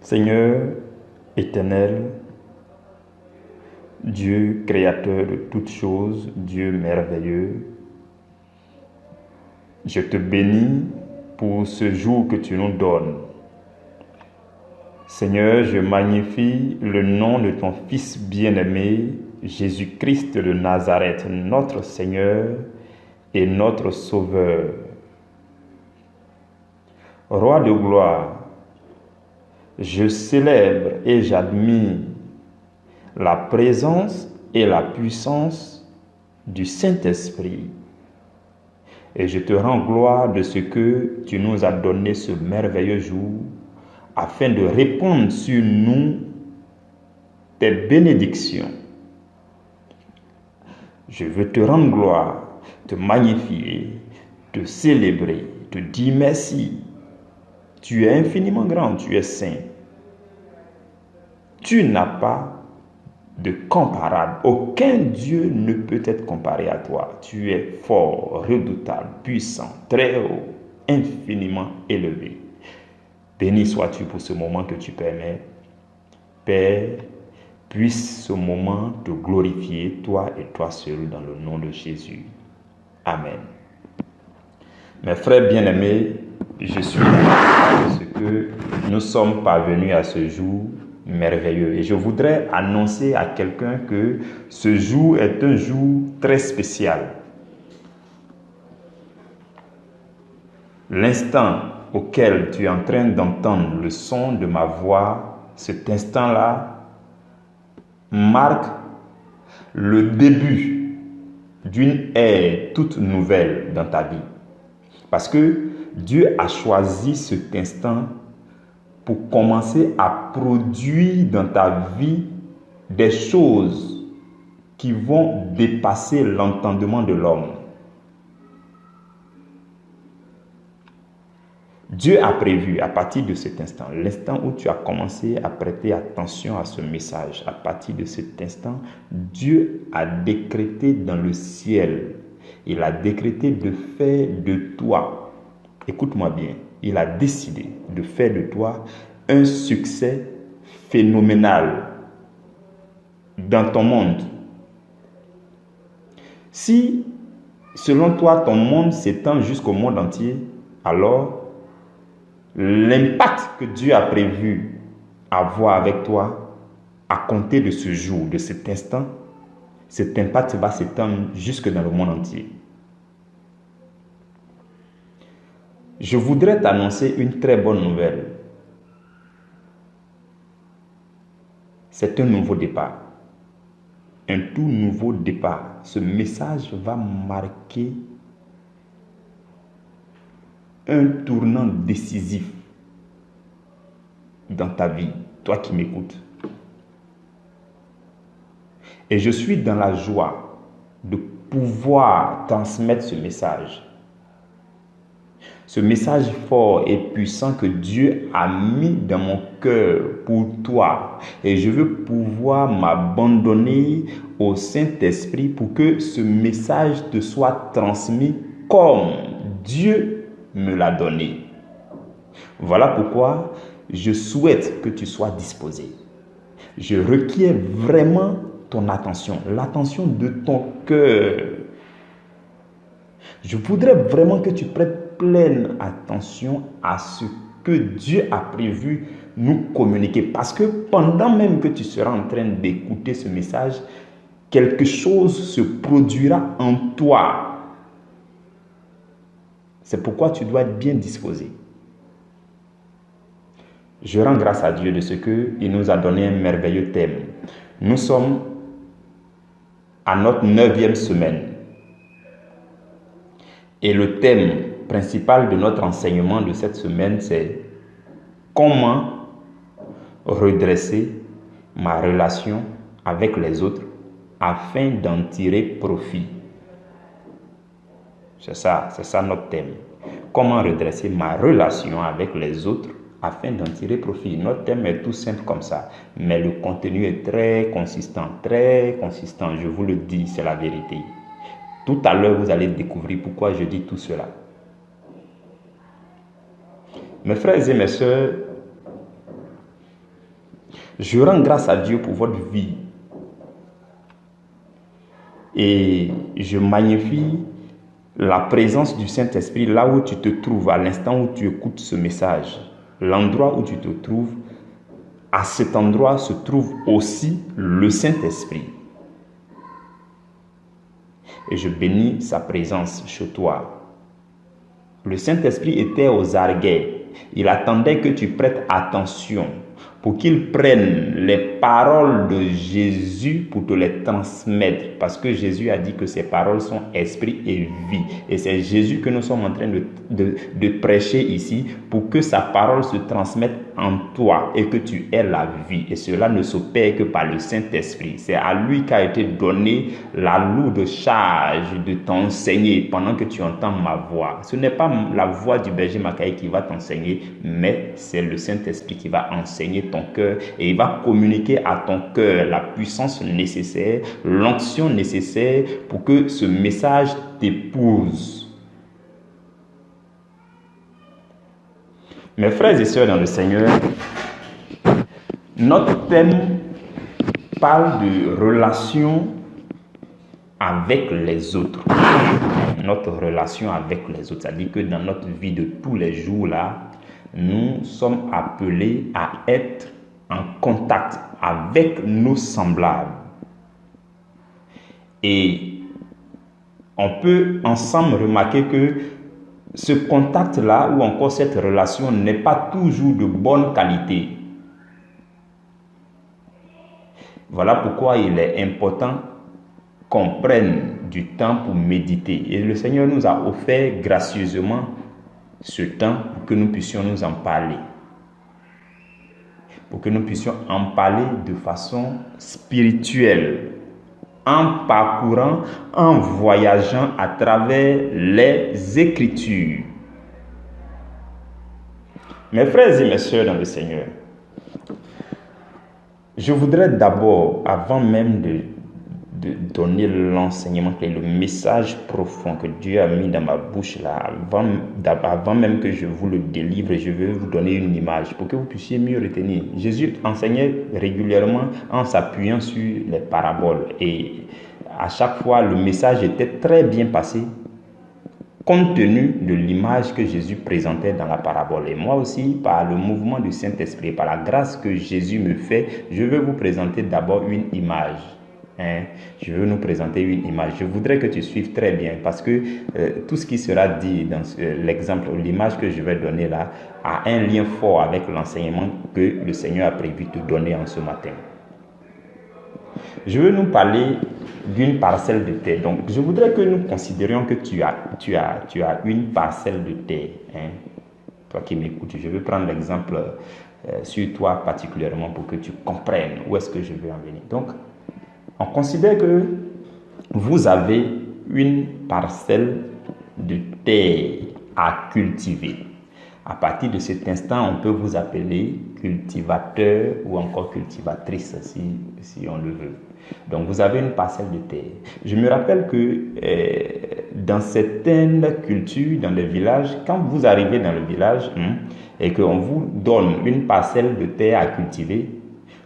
Seigneur éternel, Dieu créateur de toutes choses, Dieu merveilleux, je te bénis pour ce jour que tu nous donnes. Seigneur, je magnifie le nom de ton Fils bien-aimé, Jésus-Christ de Nazareth, notre Seigneur et notre Sauveur. Roi de gloire, je célèbre et j'admire la présence et la puissance du Saint-Esprit. Et je te rends gloire de ce que tu nous as donné ce merveilleux jour afin de répandre sur nous tes bénédictions. Je veux te rendre gloire, te magnifier, te célébrer, te dire merci. Tu es infiniment grand, tu es saint. Tu n'as pas de comparable. Aucun Dieu ne peut être comparé à toi. Tu es fort, redoutable, puissant, très haut, infiniment élevé. Béni sois-tu pour ce moment que tu permets. Père, puisse ce moment te glorifier, toi et toi seul, dans le nom de Jésus. Amen. Mes frères bien-aimés, je suis heureux de ce que nous sommes parvenus à ce jour merveilleux. Et je voudrais annoncer à quelqu'un que ce jour est un jour très spécial. L'instant auquel tu es en train d'entendre le son de ma voix, cet instant-là, marque le début d'une ère toute nouvelle dans ta vie. Parce que Dieu a choisi cet instant pour commencer à produire dans ta vie des choses qui vont dépasser l'entendement de l'homme. Dieu a prévu à partir de cet instant, l'instant où tu as commencé à prêter attention à ce message, à partir de cet instant, Dieu a décrété dans le ciel, il a décrété de faire de toi, écoute-moi bien, il a décidé de faire de toi un succès phénoménal dans ton monde. Si, selon toi, ton monde s'étend jusqu'au monde entier, alors l'impact que Dieu a prévu avoir avec toi à compter de ce jour, de cet instant, cet impact va s'étendre jusque dans le monde entier. Je voudrais t'annoncer une très bonne nouvelle. C'est un nouveau départ. Un tout nouveau départ. Ce message va marquer un tournant décisif dans ta vie, toi qui m'écoutes. Et je suis dans la joie de pouvoir transmettre ce message. Ce message fort et puissant que Dieu a mis dans mon cœur pour toi. Et je veux pouvoir m'abandonner au Saint-Esprit pour que ce message te soit transmis comme Dieu me l'a donné. Voilà pourquoi je souhaite que tu sois disposé. Je requiers vraiment ton attention, l'attention de ton cœur. Je voudrais vraiment que tu prêtes pleine attention à ce que Dieu a prévu nous communiquer. Parce que pendant même que tu seras en train d'écouter ce message, quelque chose se produira en toi. C'est pourquoi tu dois être bien disposé. Je rends grâce à Dieu de ce qu'il nous a donné un merveilleux thème. Nous sommes à notre 9e semaine. Et le thème principal de notre enseignement de cette semaine, c'est comment redresser ma relation avec les autres afin d'en tirer profit. C'est ça notre thème. Comment redresser ma relation avec les autres afin d'en tirer profit. Notre thème est tout simple comme ça, mais le contenu est très consistant, je vous le dis, c'est la vérité. Tout à l'heure, vous allez découvrir pourquoi je dis tout cela. Mes frères et mes sœurs, Je rends grâce à Dieu pour votre vie. Et je magnifie la présence du Saint-Esprit là où tu te trouves, à l'instant où tu écoutes ce message. L'endroit où tu te trouves, à cet endroit se trouve aussi le Saint-Esprit. Et je bénis sa présence chez toi. Le Saint-Esprit était aux arguets. Il attendait que tu prêtes attention pour qu'il prenne les paroles de Jésus pour te les transmettre. Parce que Jésus a dit que ses paroles sont esprit et vie. Et c'est Jésus que nous sommes en train de prêcher ici pour que sa parole se transmette en toi et que tu aies la vie. Et cela ne s'opère que par le Saint-Esprit. C'est à lui qu'a été donné la lourde charge de t'enseigner pendant que tu entends ma voix. Ce n'est pas la voix du berger Makaï qui va t'enseigner, mais c'est le Saint-Esprit qui va enseigner ton cœur et il va communiquer à ton cœur la puissance nécessaire, l'onction nécessaire pour que ce message t'épouse. Mes frères et sœurs dans le Seigneur, notre thème parle de relation avec les autres. Notre relation avec les autres, c'est-à-dire que dans notre vie de tous les jours là, nous sommes appelés à être en contact avec nos semblables. Et on peut ensemble remarquer que ce contact-là ou encore cette relation n'est pas toujours de bonne qualité. Voilà pourquoi il est important qu'on prenne du temps pour méditer. Et le Seigneur nous a offert gracieusement ce temps pour que nous puissions nous en parler. Pour que nous puissions en parler de façon spirituelle, en parcourant, en voyageant à travers les Écritures. Mes frères et mes sœurs dans le Seigneur, je voudrais d'abord, avant même de donner l'enseignement, qui est le message profond que Dieu a mis dans ma bouche là, avant même que je vous le délivre, je vais vous donner une image pour que vous puissiez mieux retenir. Jésus enseignait régulièrement en s'appuyant sur les paraboles et à chaque fois le message était très bien passé compte tenu de l'image que Jésus présentait dans la parabole. Et moi aussi, par le mouvement du Saint-Esprit, par la grâce que Jésus me fait, je vais vous présenter d'abord une image. Je veux nous présenter une image. Je voudrais que tu suives très bien parce que tout ce qui sera dit dans l'exemple, l'image que je vais donner là, a un lien fort avec l'enseignement que le Seigneur a prévu de donner en ce matin. Je veux nous parler d'une parcelle de terre. Donc, je voudrais que nous considérions que tu as une parcelle de terre. Toi qui m'écoutes, je veux prendre l'exemple sur toi particulièrement pour que tu comprennes où est-ce que je veux en venir. Donc, on considère que vous avez une parcelle de terre à cultiver. À partir de cet instant, on peut vous appeler cultivateur ou encore cultivatrice si on le veut. Donc, vous avez une parcelle de terre. Je me rappelle que dans certaines cultures, dans les villages, quand vous arrivez dans le village et qu'on vous donne une parcelle de terre à cultiver,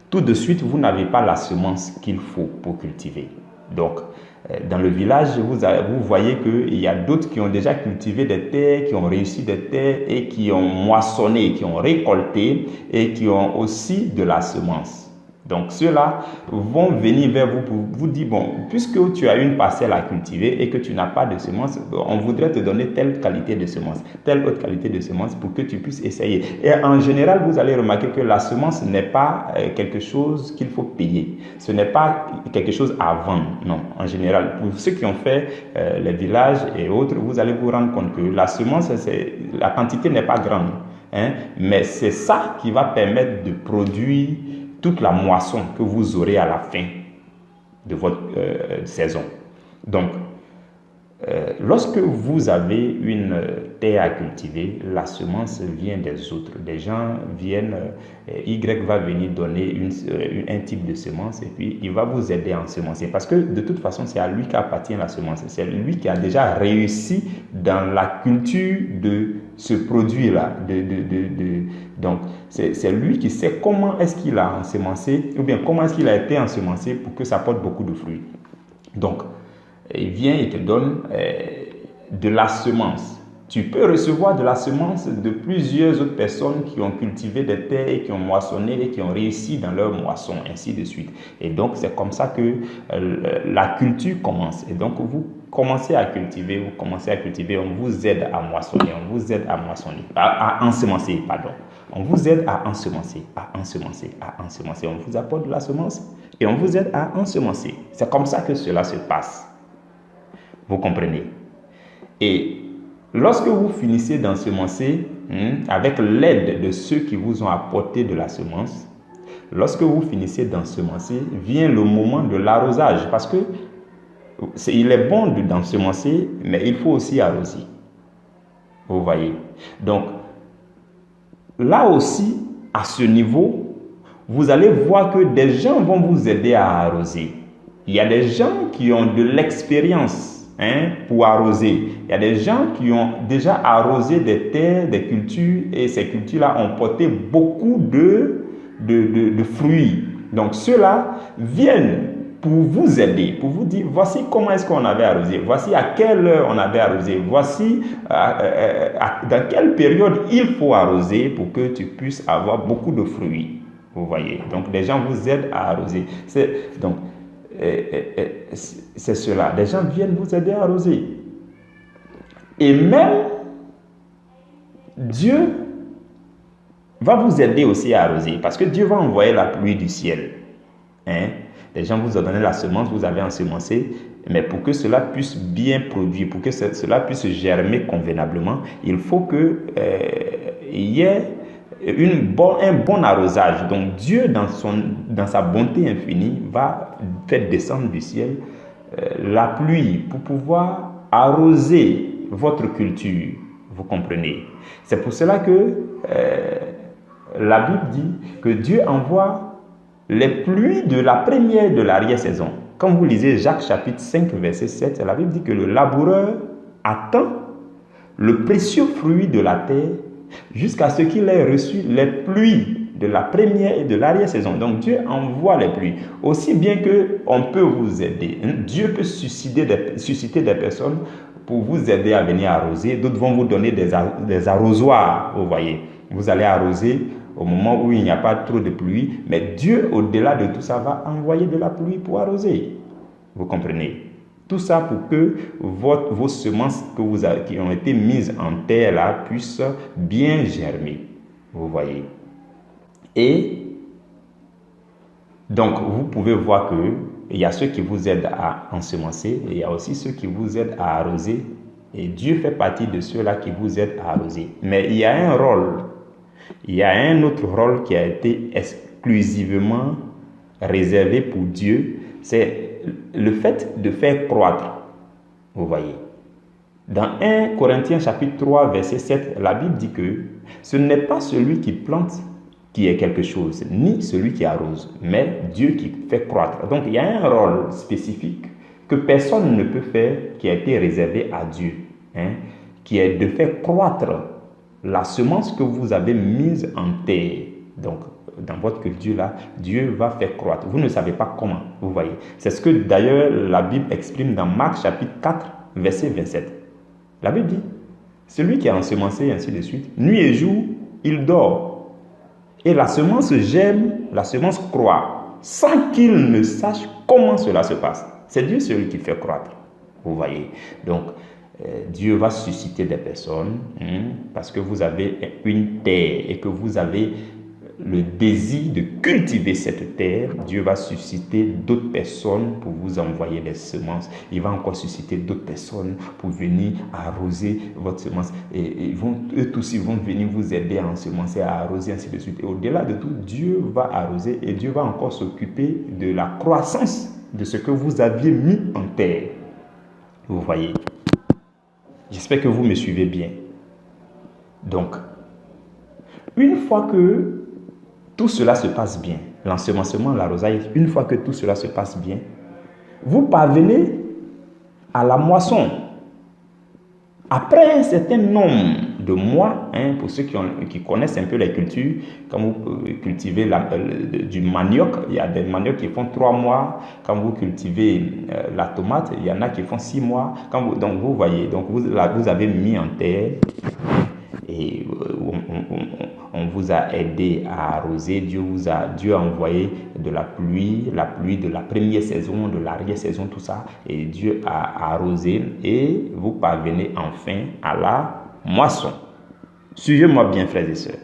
tout de suite, vous n'avez pas la semence qu'il faut pour cultiver. Donc, dans le village, vous voyez qu'il y a d'autres qui ont déjà cultivé des terres, qui ont réussi des terres et qui ont moissonné, qui ont récolté et qui ont aussi de la semence. Donc, ceux-là vont venir vers vous pour vous dire, bon, puisque tu as une parcelle à cultiver et que tu n'as pas de semences, on voudrait te donner telle qualité de semence, telle autre qualité de semence pour que tu puisses essayer. Et en général, vous allez remarquer que la semence n'est pas quelque chose qu'il faut payer. Ce n'est pas quelque chose à vendre, non. En général, pour ceux qui ont fait les villages et autres, vous allez vous rendre compte que la semence, la quantité n'est pas grande. Mais c'est ça qui va permettre de produire toute la moisson que vous aurez à la fin de votre saison. Donc, lorsque vous avez une terre à cultiver, la semence vient des autres. Des gens viennent, Y va venir donner un type de semence et puis il va vous aider à ensemencer. Parce que de toute façon, c'est à lui qu'appartient la semence. C'est lui qui a déjà réussi dans la culture de ce produit-là. Donc, c'est lui qui sait comment est-ce qu'il a ensemencé, ou bien comment est-ce qu'il a été ensemencé pour que ça porte beaucoup de fruits. Donc, il vient, il te donne de la semence. Tu peux recevoir de la semence de plusieurs autres personnes qui ont cultivé des terres et qui ont moissonné et qui ont réussi dans leur moisson, ainsi de suite. Et donc, c'est comme ça que la culture commence. Et donc, vous commencez à cultiver, on vous aide à moissonner, à ensemencer, pardon. On vous aide à ensemencer. On vous apporte de la semence et on vous aide à ensemencer. C'est comme ça que cela se passe. Vous comprenez? Et lorsque vous finissez d'ensemencer, avec l'aide de ceux qui vous ont apporté de la semence, lorsque vous finissez d'ensemencer, vient le moment de l'arrosage. Parce que il est bon d'ensemencer, mais il faut aussi arroser. Vous voyez? Donc, là aussi, à ce niveau, vous allez voir que des gens vont vous aider à arroser. Il y a des gens qui ont de l'expérience pour arroser. Il y a des gens qui ont déjà arrosé des terres, des cultures, et ces cultures-là ont porté beaucoup de fruits. Donc, ceux-là viennent pour vous aider, pour vous dire, voici comment est-ce qu'on avait arrosé, voici à quelle heure on avait arrosé, voici dans quelle période il faut arroser pour que tu puisses avoir beaucoup de fruits. Vous voyez? Donc, des gens vous aident à arroser. C'est cela. Des gens viennent vous aider à arroser. Et même Dieu va vous aider aussi à arroser. Parce que Dieu va envoyer la pluie du ciel. Les gens vous ont donné la semence, vous avez ensemencé. Mais pour que cela puisse bien produire, pour que cela puisse germer convenablement, il faut qu'il y ait un bon arrosage. Donc Dieu, dans sa bonté infinie, va faire descendre du ciel la pluie pour pouvoir arroser votre culture. Vous comprenez? C'est pour cela que la Bible dit que Dieu envoie les pluies de la première et de l'arrière-saison. Quand vous lisez Jacques chapitre 5, verset 7, la Bible dit que le laboureur attend le précieux fruit de la terre jusqu'à ce qu'il ait reçu les pluies de la première et de l'arrière-saison. Donc Dieu envoie les pluies. Aussi bien qu'on peut vous aider. Dieu peut susciter des personnes pour vous aider à venir arroser. D'autres vont vous donner des arrosoirs. Vous voyez, vous allez arroser au moment où il n'y a pas trop de pluie. Mais Dieu, au-delà de tout ça, va envoyer de la pluie pour arroser. Vous comprenez? Tout ça pour que vos semences qui ont été mises en terre là puissent bien germer. Vous voyez? Et donc, vous pouvez voir qu'il y a ceux qui vous aident à ensemencer et il y a aussi ceux qui vous aident à arroser. Et Dieu fait partie de ceux-là qui vous aident à arroser. Mais il y a un rôle. Il y a un autre rôle qui a été exclusivement réservé pour Dieu. C'est le fait de faire croître. Vous voyez. Dans 1 Corinthiens chapitre 3 verset 7, la Bible dit que ce n'est pas celui qui plante qui est quelque chose, ni celui qui arrose, mais Dieu qui fait croître. Donc il y a un rôle spécifique que personne ne peut faire qui a été réservé à Dieu, qui est de faire croître la semence que vous avez mise en terre. Donc dans votre culture là, Dieu va faire croître. Vous ne savez pas comment, vous voyez. C'est ce que d'ailleurs la Bible exprime dans Marc chapitre 4 verset 27. La Bible dit, celui qui a ensemencé ainsi de suite, nuit et jour, il dort. Et la semence germe, la semence croît, sans qu'il ne sache comment cela se passe. C'est Dieu celui qui fait croître. Vous voyez. Donc, Dieu va susciter des personnes, parce que vous avez une terre et que vous avez le désir de cultiver cette terre. Dieu va susciter d'autres personnes pour vous envoyer des semences. Il va encore susciter d'autres personnes pour venir arroser votre semence. Et eux tous, ils vont venir vous aider à ensemencer, à arroser, ainsi de suite. Et au-delà de tout, Dieu va arroser et Dieu va encore s'occuper de la croissance de ce que vous aviez mis en terre. Vous voyez. J'espère que vous me suivez bien. Donc, une fois que tout cela se passe bien, l'ensemencement, l'arrosage, une fois que tout cela se passe bien, vous parvenez à la moisson. Après un certain nombre de mois, pour ceux qui connaissent un peu les cultures. Quand vous cultivez du manioc, il y a des maniocs qui font 3 mois. Quand vous cultivez la tomate, il y en a qui font 6 mois. Donc vous voyez, donc vous avez mis en terre et on vous a aidé à arroser. Dieu a envoyé de la pluie de la première saison, de l'arrière-saison, tout ça. Et Dieu a arrosé et vous parvenez enfin à la moisson. Suivez-moi bien, frères et sœurs.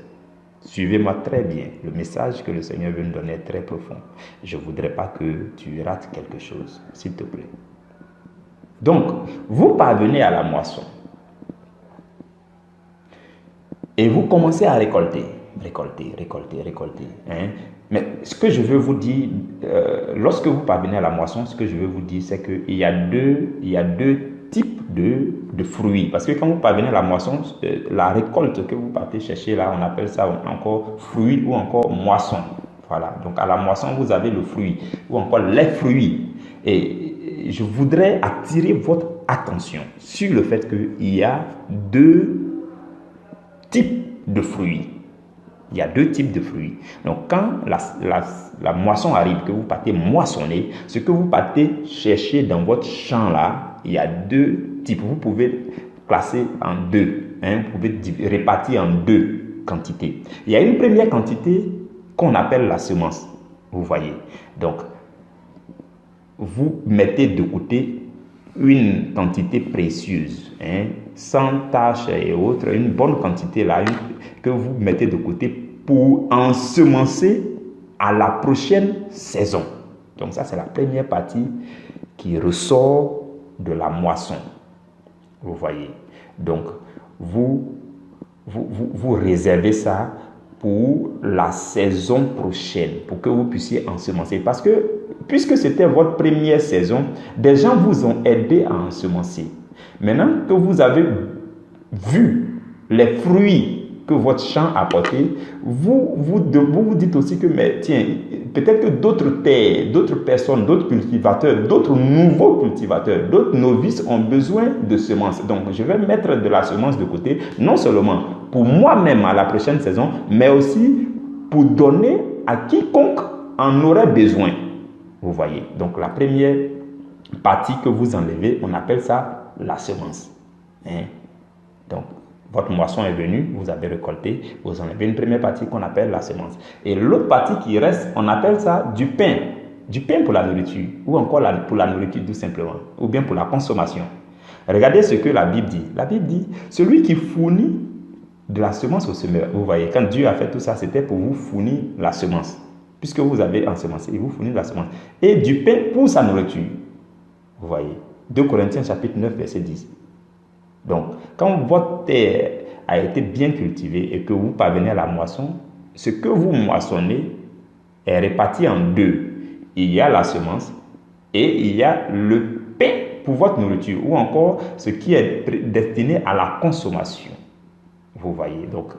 Suivez-moi très bien. Le message que le Seigneur veut nous donner est très profond. Je ne voudrais pas que tu rates quelque chose, s'il te plaît. Donc, vous parvenez à la moisson. Et vous commencez à récolter. Mais ce que je veux vous dire, lorsque vous parvenez à la moisson, ce que je veux vous dire, c'est qu'il y a deux types de fruits. Parce que quand vous parvenez à la moisson, la récolte que vous partez chercher là, on appelle ça encore fruit ou encore moisson. Voilà. Donc à la moisson, vous avez le fruit ou encore les fruits. Et je voudrais attirer votre attention sur le fait qu'il y a 2 types de fruits. Il y a 2 types de fruits. Donc, quand la moisson arrive, que vous partez moissonner, ce que vous partez chercher dans votre champ là, il y a 2 types. Vous pouvez classer en 2. Vous pouvez répartir en 2 quantités. Il y a une première quantité qu'on appelle la semence. Vous voyez. Donc, vous mettez de côté une quantité précieuse, sans taches et autres, une bonne quantité là, que vous mettez de côté pour ensemencer à la prochaine saison. Donc ça, c'est la première partie qui ressort de la moisson. Vous voyez. Donc, vous réservez ça pour la saison prochaine, pour que vous puissiez ensemencer. Parce que, puisque c'était votre première saison, des gens vous ont aidé à ensemencer. Maintenant que vous avez vu les fruits que votre champ a porté, vous dites aussi que, mais tiens, peut-être que d'autres terres, d'autres personnes, d'autres cultivateurs, d'autres nouveaux cultivateurs, d'autres novices ont besoin de semences. Donc, je vais mettre de la semence de côté, non seulement pour moi-même à la prochaine saison, mais aussi pour donner à quiconque en aurait besoin. Vous voyez. Donc, la première partie que vous enlevez, on appelle ça la semence. Donc, votre moisson est venue, vous avez récolté, vous enlevez une première partie qu'on appelle la semence. Et l'autre partie qui reste, on appelle ça du pain. Du pain pour la nourriture, ou encore pour la nourriture tout simplement, ou bien pour la consommation. Regardez ce que la Bible dit. La Bible dit, celui qui fournit de la semence au semeur. Vous voyez, quand Dieu a fait tout ça, c'était pour vous fournir la semence. Puisque vous avez ensemencé, il vous fournit de la semence. Et du pain pour sa nourriture. Vous voyez. 2 Corinthiens chapitre 9, verset 10. Donc, quand votre terre a été bien cultivée et que vous parvenez à la moisson, ce que vous moissonnez est réparti en 2. Il y a la semence et il y a le pain pour votre nourriture ou encore ce qui est destiné à la consommation. Vous voyez, donc,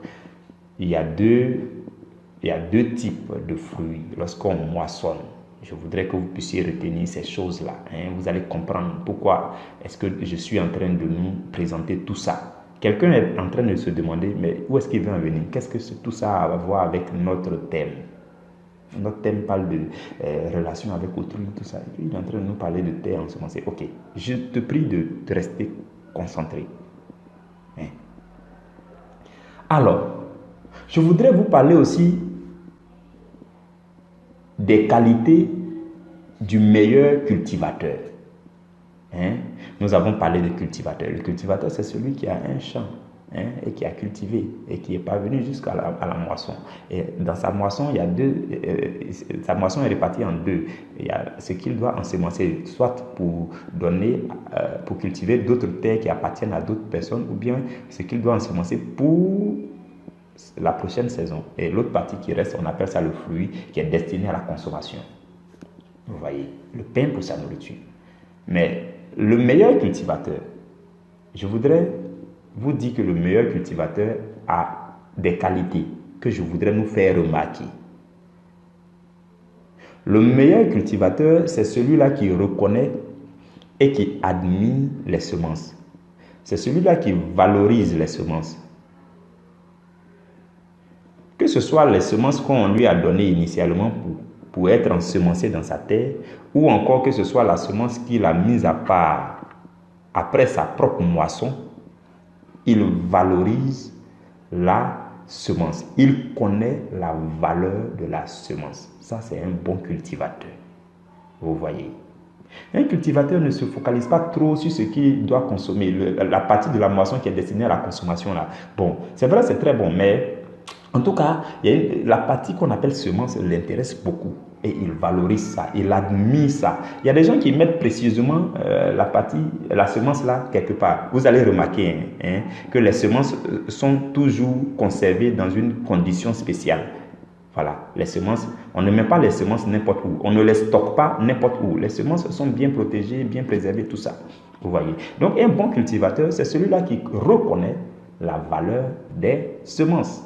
il y a deux types de fruits lorsqu'on moissonne. Je voudrais que vous puissiez retenir ces choses-là. Vous allez comprendre pourquoi est-ce que je suis en train de nous présenter tout ça. Quelqu'un est en train de se demander, mais où est-ce qu'il veut en venir? Qu'est-ce que tout ça a à voir avec notre thème? Notre thème parle de relation avec autrui, tout ça. Et puis, il est en train de nous parler de terre ensemencée. Ok, je te prie de rester concentré. Alors, je voudrais vous parler aussi des qualités du meilleur cultivateur. Nous avons parlé de cultivateur. Le cultivateur, c'est celui qui a un champ et qui a cultivé et qui est parvenu jusqu'à la moisson. Et dans sa moisson, il y a sa moisson est répartie en 2. Il y a ce qu'il doit ensemencer, soit pour cultiver d'autres terres qui appartiennent à d'autres personnes, ou bien ce qu'il doit ensemencer pour la prochaine saison. Et l'autre partie qui reste, on appelle ça le fruit qui est destiné à la consommation. Vous voyez, le pain pour sa nourriture. Mais le meilleur cultivateur, je voudrais vous dire que le meilleur cultivateur a des qualités que je voudrais nous faire remarquer. Le meilleur cultivateur, c'est celui-là qui reconnaît et qui admire les semences. C'est celui-là qui valorise les semences. Que ce soit les semences qu'on lui a données initialement pour être ensemencées dans sa terre, ou encore que ce soit la semence qu'il a mise à part après sa propre moisson, il valorise la semence. Il connaît la valeur de la semence. Ça, c'est un bon cultivateur. Vous voyez. Un cultivateur ne se focalise pas trop sur ce qu'il doit consommer, la partie de la moisson qui est destinée à la consommation là. Bon, c'est vrai, c'est très bon, mais en tout cas, la partie qu'on appelle semence l'intéresse beaucoup et il valorise ça, il admire ça. Il y a des gens qui mettent précieusement la semence là quelque part. Vous allez remarquer que les semences sont toujours conservées dans une condition spéciale. Voilà, les semences, on ne met pas les semences n'importe où, on ne les stocke pas n'importe où. Les semences sont bien protégées, bien préservées, tout ça. Vous voyez. Donc un bon cultivateur, c'est celui-là qui reconnaît la valeur des semences.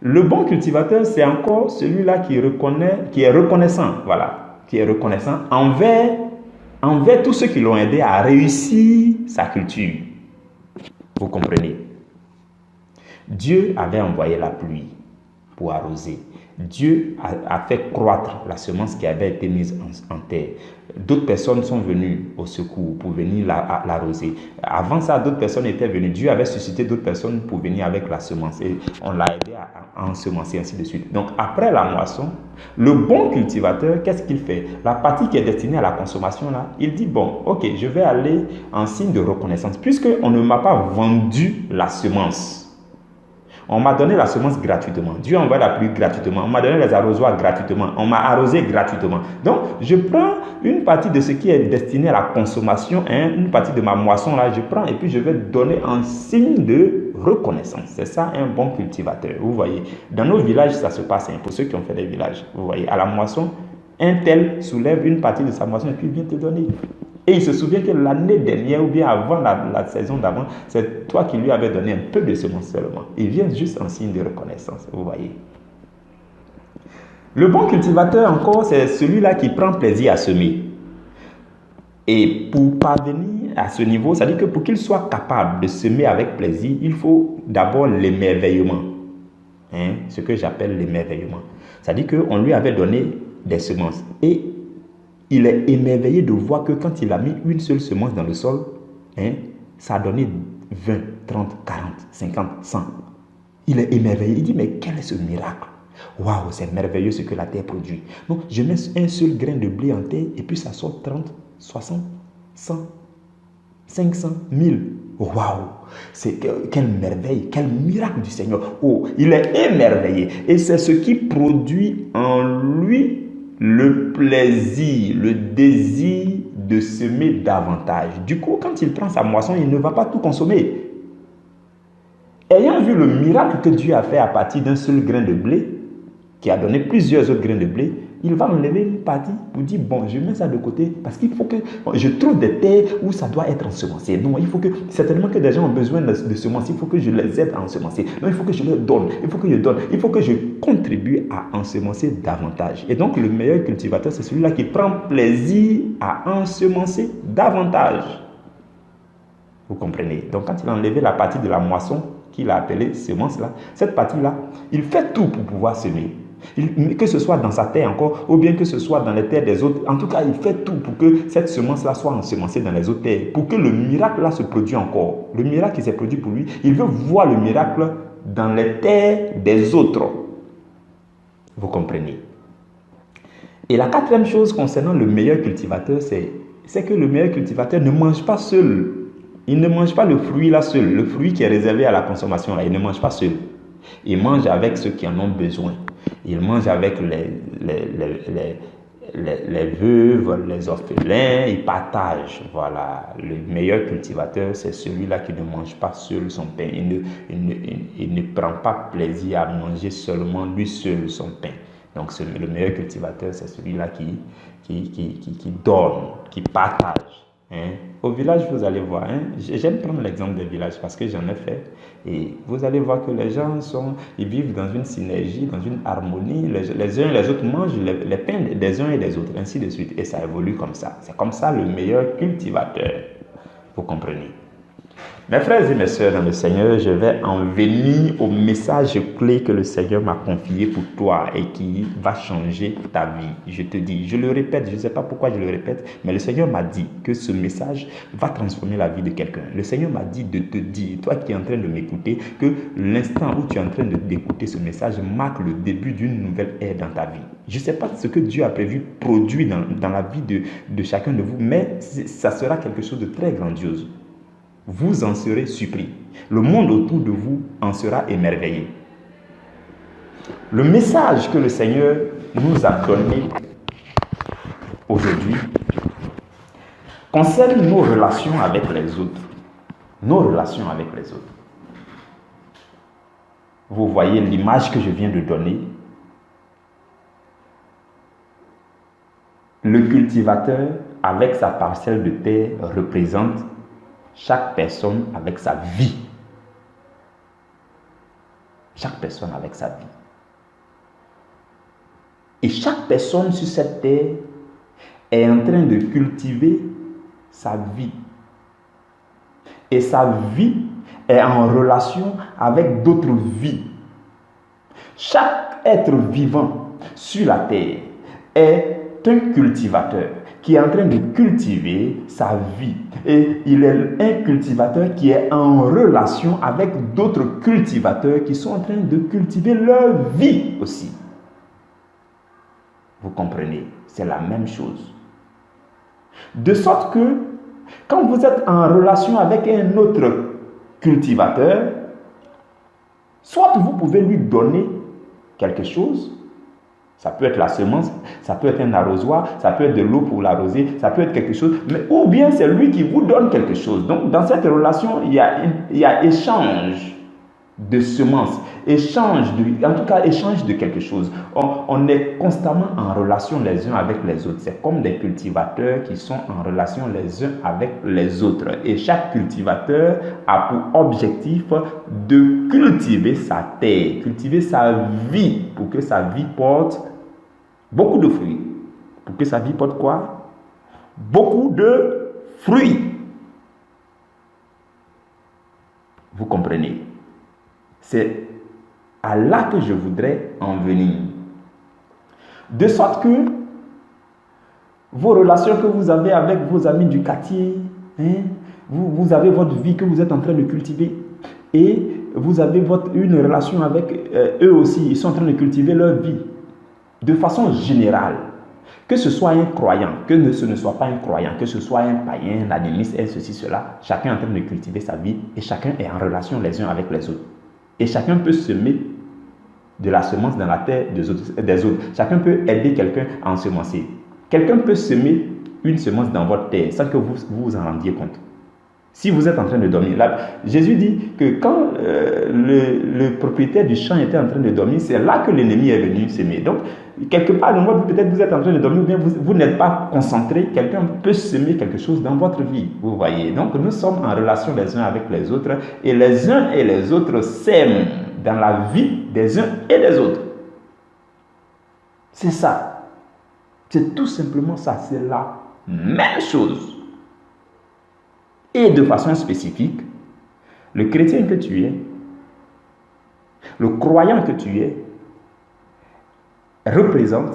Le bon cultivateur, c'est encore celui-là qui est reconnaissant, voilà, qui est reconnaissant envers tous ceux qui l'ont aidé à réussir sa culture. Vous comprenez? Dieu avait envoyé la pluie pour arroser. Dieu a fait croître la semence qui avait été mise en terre. D'autres personnes sont venues au secours pour venir l'arroser. Avant ça, d'autres personnes étaient venues. Dieu avait suscité d'autres personnes pour venir avec la semence. Et on l'a aidé à ensemencer, ainsi de suite. Donc, après la moisson, le bon cultivateur, qu'est-ce qu'il fait? La partie qui est destinée à la consommation, là, il dit, bon, ok, je vais aller en signe de reconnaissance. Puisqu'on ne m'a pas vendu la semence. On m'a donné la semence gratuitement. Dieu envoie la pluie gratuitement. On m'a donné les arrosoirs gratuitement. On m'a arrosé gratuitement. Donc, je prends une partie de ce qui est destiné à la consommation, une partie de ma moisson, là, je prends et puis je vais donner en signe de reconnaissance. C'est ça un bon cultivateur. Vous voyez, dans nos villages, ça se passe. Pour ceux qui ont fait des villages, vous voyez, à la moisson, un tel soulève une partie de sa moisson et puis il vient te donner. Et il se souvient que l'année dernière ou bien avant la saison d'avant, c'est toi qui lui avais donné un peu de semences seulement. Il vient juste en signe de reconnaissance, vous voyez. Le bon cultivateur encore, c'est celui-là qui prend plaisir à semer. Et pour parvenir à ce niveau, c'est-à-dire que pour qu'il soit capable de semer avec plaisir, il faut d'abord l'émerveillement. Ce que j'appelle l'émerveillement. C'est-à-dire qu'on lui avait donné des semences. Et il est émerveillé de voir que quand il a mis une seule semence dans le sol, ça a donné 20, 30, 40, 50, 100. Il est émerveillé. Il dit, mais quel est ce miracle? Waouh, c'est merveilleux ce que la terre produit. Donc, je mets un seul grain de blé en terre et puis ça sort 30, 60, 100, 500, 1000. Waouh, quelle merveille, quel miracle du Seigneur. Oh, il est émerveillé. Et c'est ce qui produit en lui le plaisir, le désir de semer davantage. Du coup, quand il prend sa moisson, il ne va pas tout consommer. Ayant vu le miracle que Dieu a fait à partir d'un seul grain de blé, qui a donné plusieurs autres grains de blé, il va enlever une partie pour dire, bon, je mets ça de côté parce qu'il faut que je trouve des terres où ça doit être ensemencé. Non, il faut que, certainement que des gens ont besoin de semences, il faut que je les aide à ensemencer. Non, il faut que je leur donne, il faut que je contribue à ensemencer davantage. Et donc, le meilleur cultivateur, c'est celui-là qui prend plaisir à ensemencer davantage. Vous comprenez? Donc, quand il a enlevé la partie de la moisson qu'il a appelée semence là, cette partie-là, il fait tout pour pouvoir semer. Que ce soit dans sa terre encore, ou bien que ce soit dans les terres des autres. En tout cas, il fait tout pour que cette semence-là soit ensemencée dans les autres terres, pour que le miracle-là se produise encore. Le miracle qui s'est produit pour lui, il veut voir le miracle dans les terres des autres. Vous comprenez? Et la quatrième chose concernant le meilleur cultivateur, c'est que le meilleur cultivateur ne mange pas seul. Il ne mange pas le fruit là seul, le fruit qui est réservé à la consommation là, il ne mange pas seul. Il mange avec ceux qui en ont besoin. Il mange avec les veuves, les orphelins, il partage. Voilà, le meilleur cultivateur, c'est celui-là qui ne mange pas seul son pain. Il ne prend pas plaisir à manger seulement lui seul son pain. Donc le meilleur cultivateur, c'est celui-là qui donne, qui partage. Au village, vous allez voir, j'aime prendre l'exemple des villages parce que j'en ai fait, et vous allez voir que les gens ils vivent dans une synergie, dans une harmonie, les uns et les autres mangent les pains des uns et des autres, ainsi de suite, et ça évolue comme ça. C'est comme ça le meilleur cultivateur, vous comprenez? Mes frères et mes sœurs dans le Seigneur, je vais en venir au message clé que le Seigneur m'a confié pour toi et qui va changer ta vie. Je te dis, je le répète, je ne sais pas pourquoi je le répète, mais le Seigneur m'a dit que ce message va transformer la vie de quelqu'un. Le Seigneur m'a dit de te dire, toi qui es en train de m'écouter, que l'instant où tu es en train d'écouter ce message marque le début d'une nouvelle ère dans ta vie. Je ne sais pas ce que Dieu a prévu produire dans la vie de chacun de vous, mais ça sera quelque chose de très grandiose. Vous en serez surpris. Le monde autour de vous en sera émerveillé. Le message que le Seigneur nous a donné aujourd'hui concerne nos relations avec les autres. Nos relations avec les autres. Vous voyez l'image que je viens de donner. Le cultivateur, avec sa parcelle de terre, représente chaque personne avec sa vie. Chaque personne avec sa vie. Et chaque personne sur cette terre est en train de cultiver sa vie. Et sa vie est en relation avec d'autres vies. Chaque être vivant sur la terre est un cultivateur qui est en train de cultiver sa vie. Et il est un cultivateur qui est en relation avec d'autres cultivateurs qui sont en train de cultiver leur vie aussi. Vous comprenez? C'est la même chose. De sorte que, quand vous êtes en relation avec un autre cultivateur, soit vous pouvez lui donner quelque chose. Ça peut être la semence, ça peut être un arrosoir, ça peut être de l'eau pour l'arroser, ça peut être quelque chose, mais ou bien c'est lui qui vous donne quelque chose. Donc dans cette relation, il y a échange de semences, échange de quelque chose. On est constamment en relation les uns avec les autres. C'est comme des cultivateurs qui sont en relation les uns avec les autres. Et chaque cultivateur a pour objectif de cultiver sa terre, cultiver sa vie pour que sa vie porte beaucoup de fruits. Pour que sa vie porte quoi? Beaucoup de fruits. Vous comprenez? C'est à là que je voudrais en venir. De sorte que vos relations que vous avez avec vos amis du quartier, vous avez votre vie que vous êtes en train de cultiver. Et vous avez une relation avec eux aussi. Ils sont en train de cultiver leur vie. De façon générale. Que ce soit un croyant, que ce ne soit pas un croyant, que ce soit un païen, un animiste, ceci, cela. Chacun est en train de cultiver sa vie et chacun est en relation les uns avec les autres. Et chacun peut semer de la semence dans la terre des autres. Chacun peut aider quelqu'un à ensemencer. Quelqu'un peut semer une semence dans votre terre sans que vous en rendiez compte. Si vous êtes en train de dormir, là, Jésus dit que quand le propriétaire du champ était en train de dormir, c'est là que l'ennemi est venu semer. Donc, quelque part dans votre vie, peut-être vous êtes en train de dormir, ou bien vous n'êtes pas concentré, quelqu'un peut semer quelque chose dans votre vie. Vous voyez. Donc, nous sommes en relation les uns avec les autres, et les uns et les autres sèment dans la vie des uns et des autres. C'est ça. C'est tout simplement ça. C'est la même chose. Et de façon spécifique, le chrétien que tu es, le croyant que tu es, représente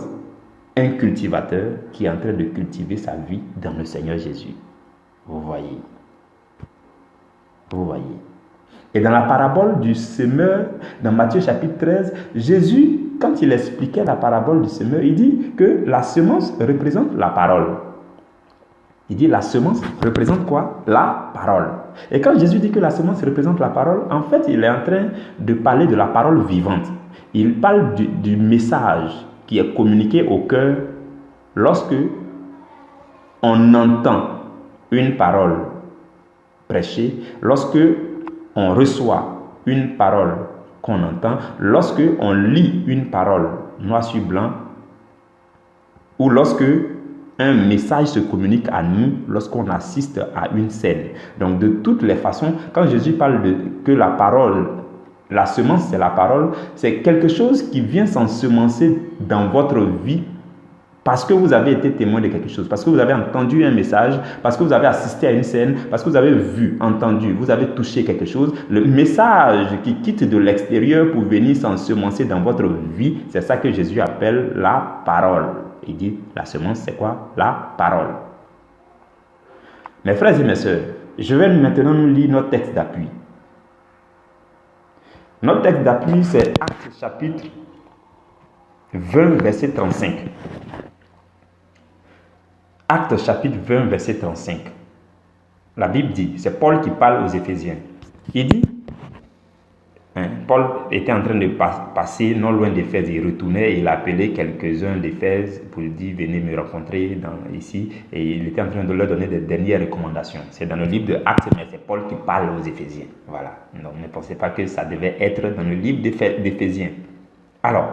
un cultivateur qui est en train de cultiver sa vie dans le Seigneur Jésus. Vous voyez. Vous voyez. Et dans la parabole du semeur, dans Matthieu chapitre 13, Jésus, quand il expliquait la parabole du semeur, il dit que la semence représente la parole. Il dit la semence représente quoi? La parole. Et quand Jésus dit que la semence représente la parole, en fait, il est en train de parler de la parole vivante. Il parle du message qui est communiqué au cœur lorsque on entend une parole prêchée, lorsque on reçoit une parole qu'on entend, lorsque on lit une parole noir sur blanc, ou lorsque un message se communique à nous lorsqu'on assiste à une scène. Donc de toutes les façons, quand Jésus parle que la parole, la semence c'est la parole, c'est quelque chose qui vient s'ensemencer dans votre vie Parce que vous avez été témoin de quelque chose, parce que vous avez entendu un message, parce que vous avez assisté à une scène, parce que vous avez vu, entendu, vous avez touché quelque chose. Le message qui quitte de l'extérieur pour venir s'ensemencer dans votre vie, c'est ça que Jésus appelle la parole. Il dit, la semence, c'est quoi? La parole. Mes frères et mes sœurs, je vais maintenant nous lire notre texte d'appui. Notre texte d'appui, c'est Actes chapitre 20, verset 35. Actes chapitre 20, verset 35. La Bible dit, c'est Paul qui parle aux Éphésiens. Il dit, Paul était en train de passer non loin d'Éphèse. Il retournait, il appelait quelques-uns d'Éphèse pour dire, venez me rencontrer ici. Et il était en train de leur donner des dernières recommandations. C'est dans le livre de Actes, mais c'est Paul qui parle aux Éphésiens. Voilà. Donc ne pensez pas que ça devait être dans le livre d'Éphésiens. Alors,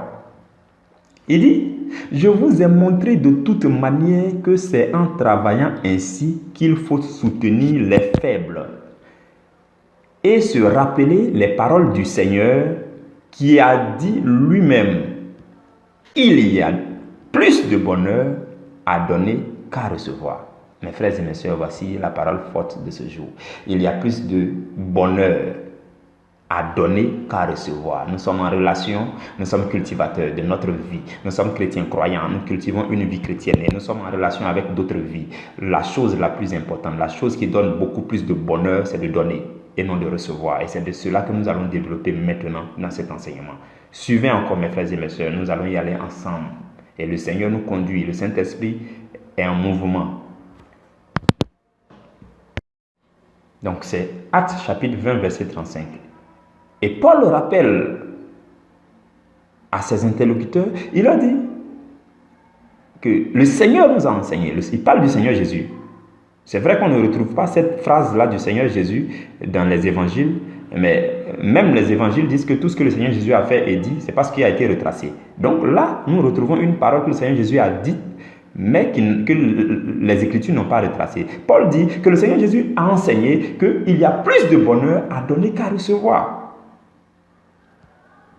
il dit, je vous ai montré de toute manière que c'est en travaillant ainsi qu'il faut soutenir les faibles et se rappeler les paroles du Seigneur qui a dit lui-même, il y a plus de bonheur à donner qu'à recevoir. Mes frères et mes sœurs, voici la parole forte de ce jour. Il y a plus de bonheur à donner qu'à recevoir. Nous sommes en relation, nous sommes cultivateurs de notre vie. Nous sommes chrétiens croyants, nous cultivons une vie chrétienne et nous sommes en relation avec d'autres vies. La chose la plus importante, la chose qui donne beaucoup plus de bonheur, c'est de donner et non de recevoir. Et c'est de cela que nous allons développer maintenant dans cet enseignement. Suivez encore mes frères et mes sœurs, nous allons y aller ensemble. Et le Seigneur nous conduit, le Saint-Esprit est en mouvement. Donc c'est Actes chapitre 20, verset 35. Et Paul rappelle à ses interlocuteurs, il a dit que le Seigneur nous a enseigné. Il parle du Seigneur Jésus. C'est vrai qu'on ne retrouve pas cette phrase-là du Seigneur Jésus dans les évangiles, mais même les évangiles disent que tout ce que le Seigneur Jésus a fait et dit, c'est parce qu'il a été retracé. Donc là, nous retrouvons une parole que le Seigneur Jésus a dite, mais que les Écritures n'ont pas retracée. Paul dit que le Seigneur Jésus a enseigné qu'il y a plus de bonheur à donner qu'à recevoir.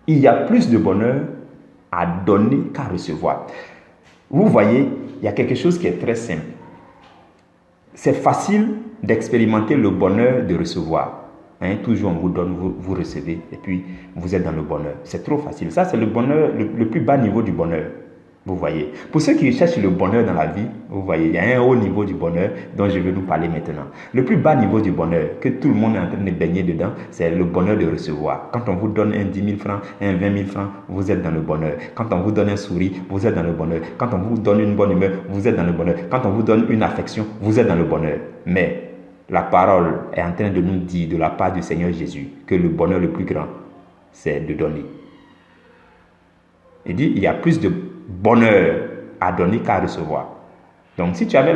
Il y a plus de bonheur à donner qu'à recevoir. Vous voyez, il y a quelque chose qui est très simple. C'est facile d'expérimenter le bonheur de recevoir. Toujours on vous donne, vous recevez, et puis vous êtes dans le bonheur. C'est trop facile. Ça, c'est le bonheur, le plus bas niveau du bonheur. Vous voyez. Pour ceux qui cherchent le bonheur dans la vie, vous voyez, il y a un haut niveau du bonheur dont je vais nous parler maintenant. Le plus bas niveau du bonheur, que tout le monde est en train de baigner dedans, c'est le bonheur de recevoir. Quand on vous donne un 10 000 francs, un 20 000 francs, vous êtes dans le bonheur. Quand on vous donne un sourire, vous êtes dans le bonheur. Quand on vous donne une bonne humeur, vous êtes dans le bonheur. Quand on vous donne une affection, vous êtes dans le bonheur. Mais la parole est en train de nous dire de la part du Seigneur Jésus que le bonheur le plus grand, c'est de donner. Il dit, il y a plus de bonheur à donner qu'à recevoir. Donc si tu avais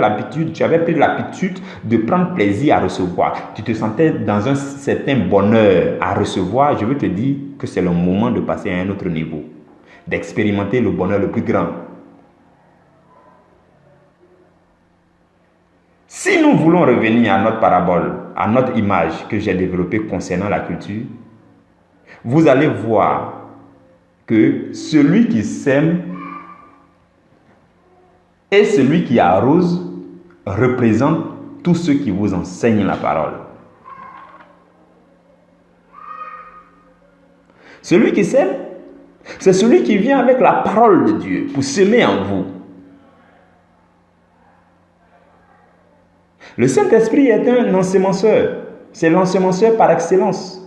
pris l'habitude de prendre plaisir à recevoir, tu te sentais dans un certain bonheur à recevoir, je veux te dire que c'est le moment de passer à un autre niveau, d'expérimenter le bonheur le plus grand. Si nous voulons revenir à notre parabole, à notre image que j'ai développée concernant la culture, vous allez voir que celui qui sème et celui qui arrose représentent tous ceux qui vous enseignent la parole. Celui qui sème, c'est celui qui vient avec la parole de Dieu pour semer en vous. Le Saint-Esprit est un ensemenceur. C'est l'ensemenceur par excellence.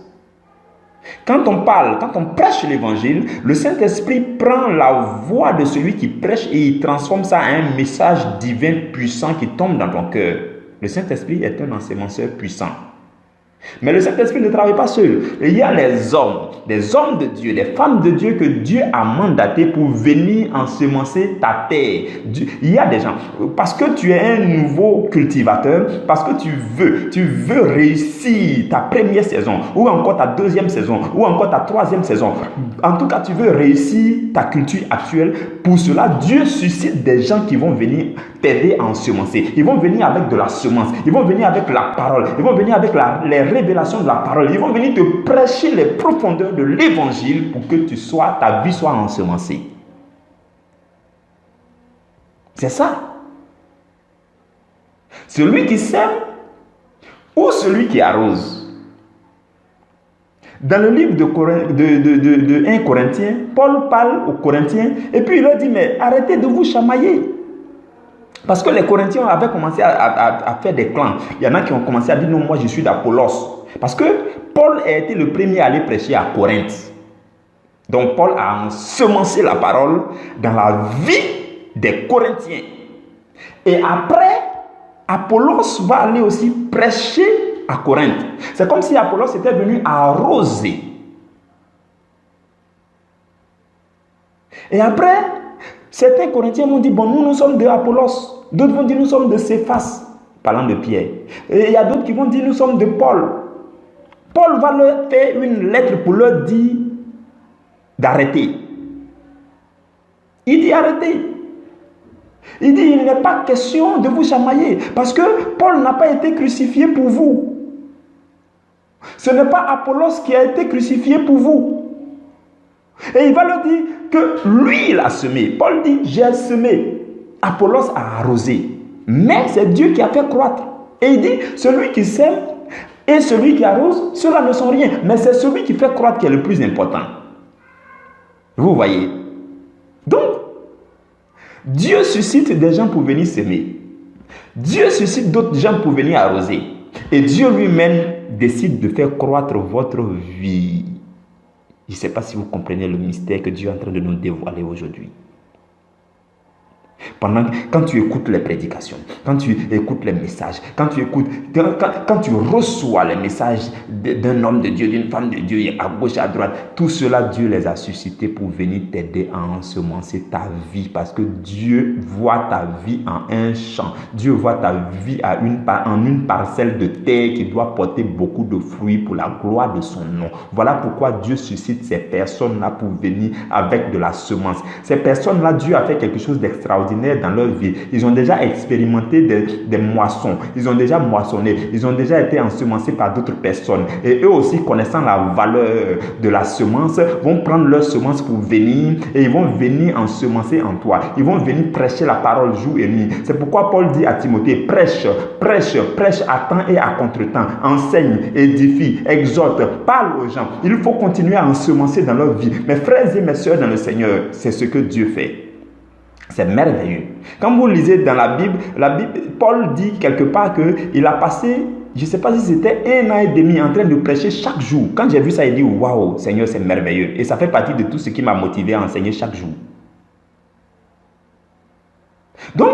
Quand on parle, quand on prêche l'évangile, le Saint-Esprit prend la voix de celui qui prêche et il transforme ça en un message divin puissant qui tombe dans ton cœur. Le Saint-Esprit est un ensemenceur puissant. Mais le Saint-Esprit ne travaille pas seul. Il y a des hommes de Dieu, des femmes de Dieu que Dieu a mandatés pour venir ensemencer ta terre. Il y a des gens, parce que tu es un nouveau cultivateur, parce que tu veux réussir ta première saison, ou encore ta deuxième saison, ou encore ta troisième saison. En tout cas, tu veux réussir ta culture actuelle. Pour cela, Dieu suscite des gens qui vont venir t'aider à ensemencer. Ils vont venir avec de la semence, ils vont venir avec la parole, ils vont venir avec les révélations de la parole. Ils vont venir te prêcher les profondeurs de l'évangile pour que ta vie soit ensemencée. C'est ça. Celui qui sème ou celui qui arrose. Dans le livre de 1 Corinthiens, Paul parle aux Corinthiens et puis il leur dit, mais arrêtez de vous chamailler. Parce que les Corinthiens avaient commencé à faire des clans. Il y en a qui ont commencé à dire, non, moi je suis d'Apollos. Parce que Paul a été le premier à aller prêcher à Corinthe. Donc Paul a ensemencé la parole dans la vie des Corinthiens. Et après, Apollos va aller aussi prêcher à Corinthe. C'est comme si Apollos était venu arroser. Et après, certains Corinthiens m'ont dit, bon, nous sommes de Apollos. D'autres vont dire, nous sommes de Céphas, parlant de Pierre. Et il y a d'autres qui vont dire, nous sommes de Paul. Paul va leur faire une lettre pour leur dire d'arrêter. Il dit arrêtez. Il dit, il n'est pas question de vous chamailler. Parce que Paul n'a pas été crucifié pour vous. Ce n'est pas Apollos qui a été crucifié pour vous. Et il va leur dire que lui, il a semé. Paul dit, j'ai semé. Apollos a arrosé. Mais c'est Dieu qui a fait croître. Et il dit, celui qui sème et celui qui arrose, ceux-là ne sont rien. Mais c'est celui qui fait croître qui est le plus important. Vous voyez. Donc, Dieu suscite des gens pour venir s'aimer. Dieu suscite d'autres gens pour venir arroser. Et Dieu lui-même décide de faire croître votre vie. Je ne sais pas si vous comprenez le mystère que Dieu est en train de nous dévoiler aujourd'hui. Quand tu écoutes les prédications, quand tu écoutes les messages, quand tu reçois les messages d'un homme de Dieu, d'une femme de Dieu, à gauche, à droite, tout cela, Dieu les a suscités pour venir t'aider à ensemencer ta vie, parce que Dieu voit ta vie en un champ. Dieu voit ta vie en une parcelle de terre qui doit porter beaucoup de fruits pour la gloire de son nom. Voilà pourquoi Dieu suscite ces personnes-là pour venir avec de la semence. Ces personnes-là, Dieu a fait quelque chose d'extraordinaire dans leur vie. Ils ont déjà expérimenté des moissons. Ils ont déjà moissonné. Ils ont déjà été ensemencés par d'autres personnes. Et eux aussi, connaissant la valeur de la semence, vont prendre leur semence pour venir et ils vont venir ensemencer en toi. Ils vont venir prêcher la parole jour et nuit. C'est pourquoi Paul dit à Timothée, prêche, prêche, prêche à temps et à contre-temps. Enseigne, édifie, exhorte, parle aux gens. Il faut continuer à ensemencer dans leur vie. Mes frères et mes sœurs dans le Seigneur, c'est ce que Dieu fait. C'est merveilleux. Quand vous lisez dans la Bible, Paul dit quelque part qu'il a passé, je ne sais pas si c'était 1 an et demi en train de prêcher chaque jour. Quand j'ai vu ça, il dit, waouh, Seigneur, c'est merveilleux. Et ça fait partie de tout ce qui m'a motivé à enseigner chaque jour. Donc,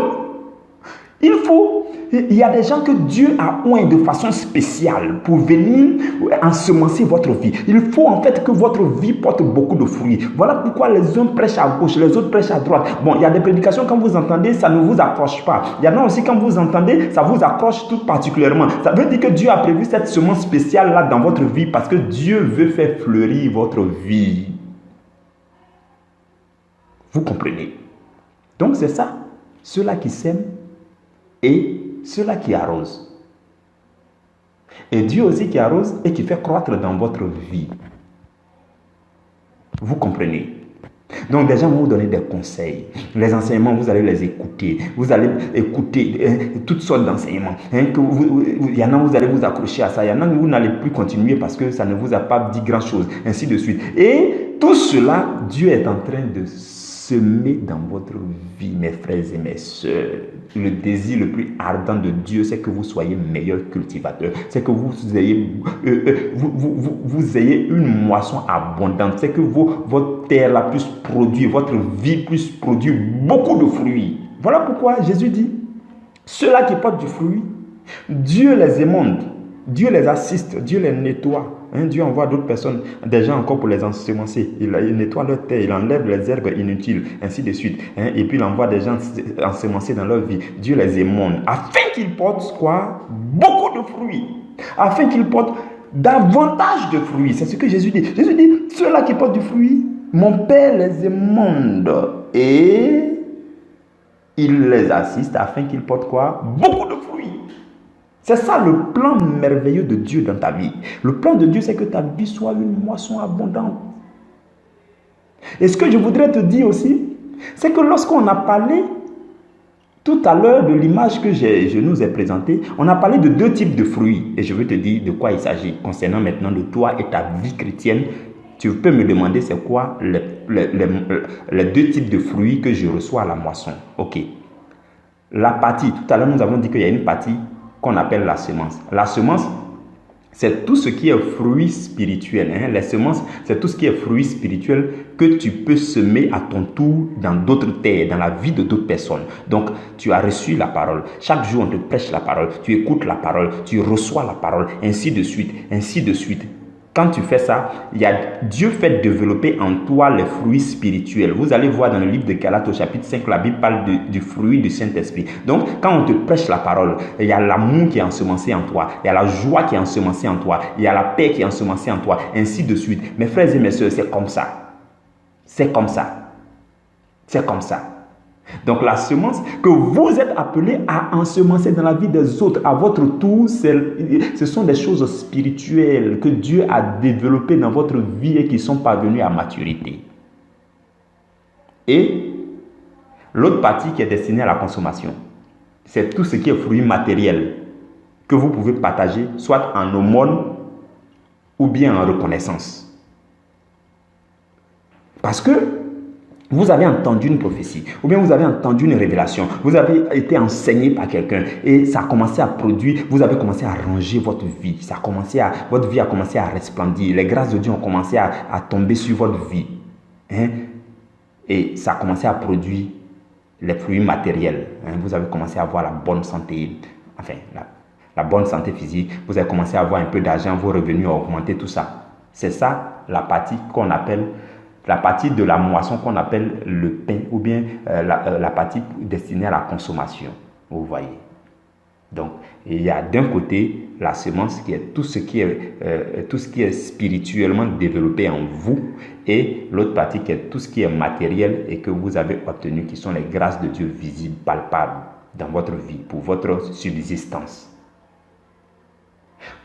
il y a des gens que Dieu a oint de façon spéciale pour venir ensemencer votre vie. Il faut en fait que votre vie porte beaucoup de fruits. Voilà pourquoi les uns prêchent à gauche, les autres prêchent à droite. Bon, il y a des prédications quand vous entendez, ça ne vous accroche pas. Il y en a aussi quand vous entendez, ça vous accroche tout particulièrement. Ça veut dire que Dieu a prévu cette semence spéciale là dans votre vie parce que Dieu veut faire fleurir votre vie. Vous comprenez? Donc c'est ça. Ceux-là qui sèment et ceux-là qui arrosent. Et Dieu aussi qui arrose et qui fait croître dans votre vie. Vous comprenez? Donc des gens vont vous donner des conseils. Les enseignements, vous allez les écouter. Vous allez écouter toutes sortes d'enseignements. Il y en a, vous allez vous accrocher à ça. Il y en a, vous n'allez plus continuer parce que ça ne vous a pas dit grand-chose. Ainsi de suite. Et tout cela, Dieu est en train de semer dans votre vie, mes frères et mes sœurs. Le désir le plus ardent de Dieu, c'est que vous soyez meilleurs cultivateurs. C'est que vous ayez une moisson abondante. C'est que votre terre la puisse produire, votre vie puisse produire beaucoup de fruits. Voilà pourquoi Jésus dit, ceux-là qui portent du fruit, Dieu les émonde, Dieu les assiste, Dieu les nettoie. Dieu envoie d'autres personnes, des gens encore pour les ensemencer. Il nettoie leur terre, il enlève les herbes inutiles, ainsi de suite. Et puis il envoie des gens ensemencer dans leur vie. Dieu les émonde, afin qu'ils portent quoi? Beaucoup de fruits. Afin qu'ils portent davantage de fruits. C'est ce que Jésus dit. Jésus dit, ceux-là qui portent du fruit, mon Père les émonde. Et il les assiste afin qu'ils portent quoi? Beaucoup de fruits. C'est ça le plan merveilleux de Dieu dans ta vie. Le plan de Dieu, c'est que ta vie soit une moisson abondante. Et ce que je voudrais te dire aussi, c'est que lorsqu'on a parlé Tout à l'heure, de l'image que je nous ai présentée, on a parlé de 2 types de fruits. Et je veux te dire de quoi il s'agit. Concernant maintenant de toi et ta vie chrétienne, tu peux me demander c'est quoi les 2 types de fruits que je reçois à la moisson. Ok. La partie, tout à l'heure nous avons dit qu'il y a une partie qu'on appelle la semence. La semence, c'est tout ce qui est fruit spirituel. Les semences, c'est tout ce qui est fruit spirituel que tu peux semer à ton tour dans d'autres terres, dans la vie de d'autres personnes. Donc, tu as reçu la parole. Chaque jour, on te prêche la parole. Tu écoutes la parole. Tu reçois la parole. Ainsi de suite. Ainsi de suite. Quand tu fais ça, Dieu fait développer en toi les fruits spirituels. Vous allez voir dans le livre de Galates au chapitre 5, la Bible parle du fruit du Saint-Esprit. Donc, quand on te prêche la parole, il y a l'amour qui est ensemencé en toi, il y a la joie qui est ensemencée en toi, il y a la paix qui est ensemencée en toi, ainsi de suite. Mes frères et mes sœurs, c'est comme ça. C'est comme ça. C'est comme ça. Donc la semence que vous êtes appelés à ensemencer dans la vie des autres à votre tour, ce sont des choses spirituelles que Dieu a développées dans votre vie et qui sont parvenues à maturité. Et l'autre partie qui est destinée à la consommation, c'est tout ce qui est fruit matériel que vous pouvez partager, soit en aumône ou bien en reconnaissance. Parce que vous avez entendu une prophétie, ou bien vous avez entendu une révélation, vous avez été enseigné par quelqu'un et ça a commencé à produire, vous avez commencé à ranger votre vie, votre vie a commencé à resplendir, les grâces de Dieu ont commencé à tomber sur votre vie. Et ça a commencé à produire les fruits matériels. Vous avez commencé à avoir la bonne santé, enfin la bonne santé physique, vous avez commencé à avoir un peu d'argent, vos revenus ont augmenté, tout ça. C'est ça la partie qu'on appelle la partie de la moisson qu'on appelle le pain, ou bien la partie destinée à la consommation. Vous voyez. Donc, il y a d'un côté la semence qui est tout ce qui est spirituellement développé en vous, et l'autre partie qui est tout ce qui est matériel et que vous avez obtenu, qui sont les grâces de Dieu visibles, palpables dans votre vie, pour votre subsistance.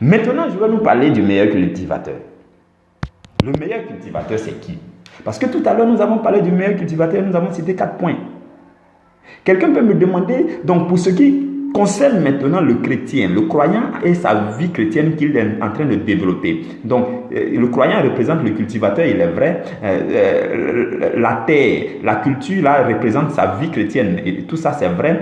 Maintenant, je vais nous parler du meilleur cultivateur. Le meilleur cultivateur, c'est qui? Parce que tout à l'heure, nous avons parlé du meilleur cultivateur, nous avons cité 4 points. Quelqu'un peut me demander, donc pour ce qui concerne maintenant le chrétien, le croyant et sa vie chrétienne qu'il est en train de développer. Donc, le croyant représente le cultivateur, il est vrai. La terre, la culture, là, représente sa vie chrétienne. Et tout ça, c'est vrai.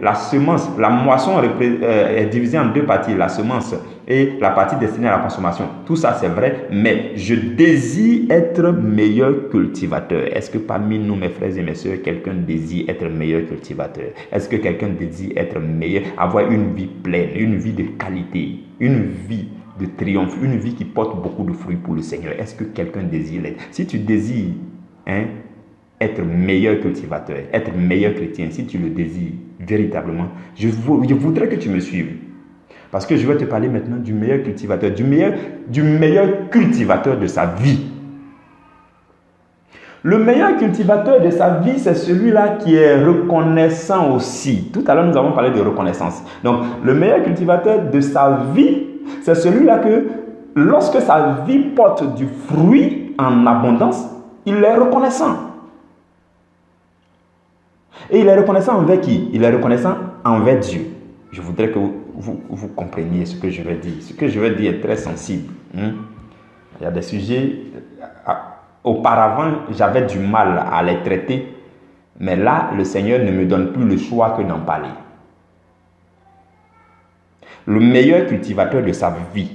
La semence, la moisson est divisée en 2 parties. La semence et la partie destinée à la consommation. Tout ça, c'est vrai. Mais je désire être meilleur cultivateur. Est-ce que parmi nous, mes frères et mes sœurs, quelqu'un désire être meilleur cultivateur? Est-ce que quelqu'un désire être meilleur, avoir une vie pleine, une vie de qualité, une vie de triomphe, une vie qui porte beaucoup de fruits pour le Seigneur? Est-ce que quelqu'un désire l'être? Si tu désires être meilleur cultivateur, être meilleur chrétien, si tu le désires véritablement, je voudrais que tu me suives. Parce que je vais te parler maintenant du meilleur cultivateur, du meilleur cultivateur de sa vie. Le meilleur cultivateur de sa vie, c'est celui-là qui est reconnaissant aussi. Tout à l'heure, nous avons parlé de reconnaissance. Donc, le meilleur cultivateur de sa vie, c'est celui-là que, lorsque sa vie porte du fruit en abondance, il est reconnaissant. Et il est reconnaissant envers qui? Il est reconnaissant envers Dieu. Je voudrais que vous compreniez ce que je vais dire. Ce que je vais dire est très sensible. Il y a des sujets... Auparavant, j'avais du mal à les traiter, mais là, le Seigneur ne me donne plus le choix que d'en parler. Le meilleur cultivateur de sa vie,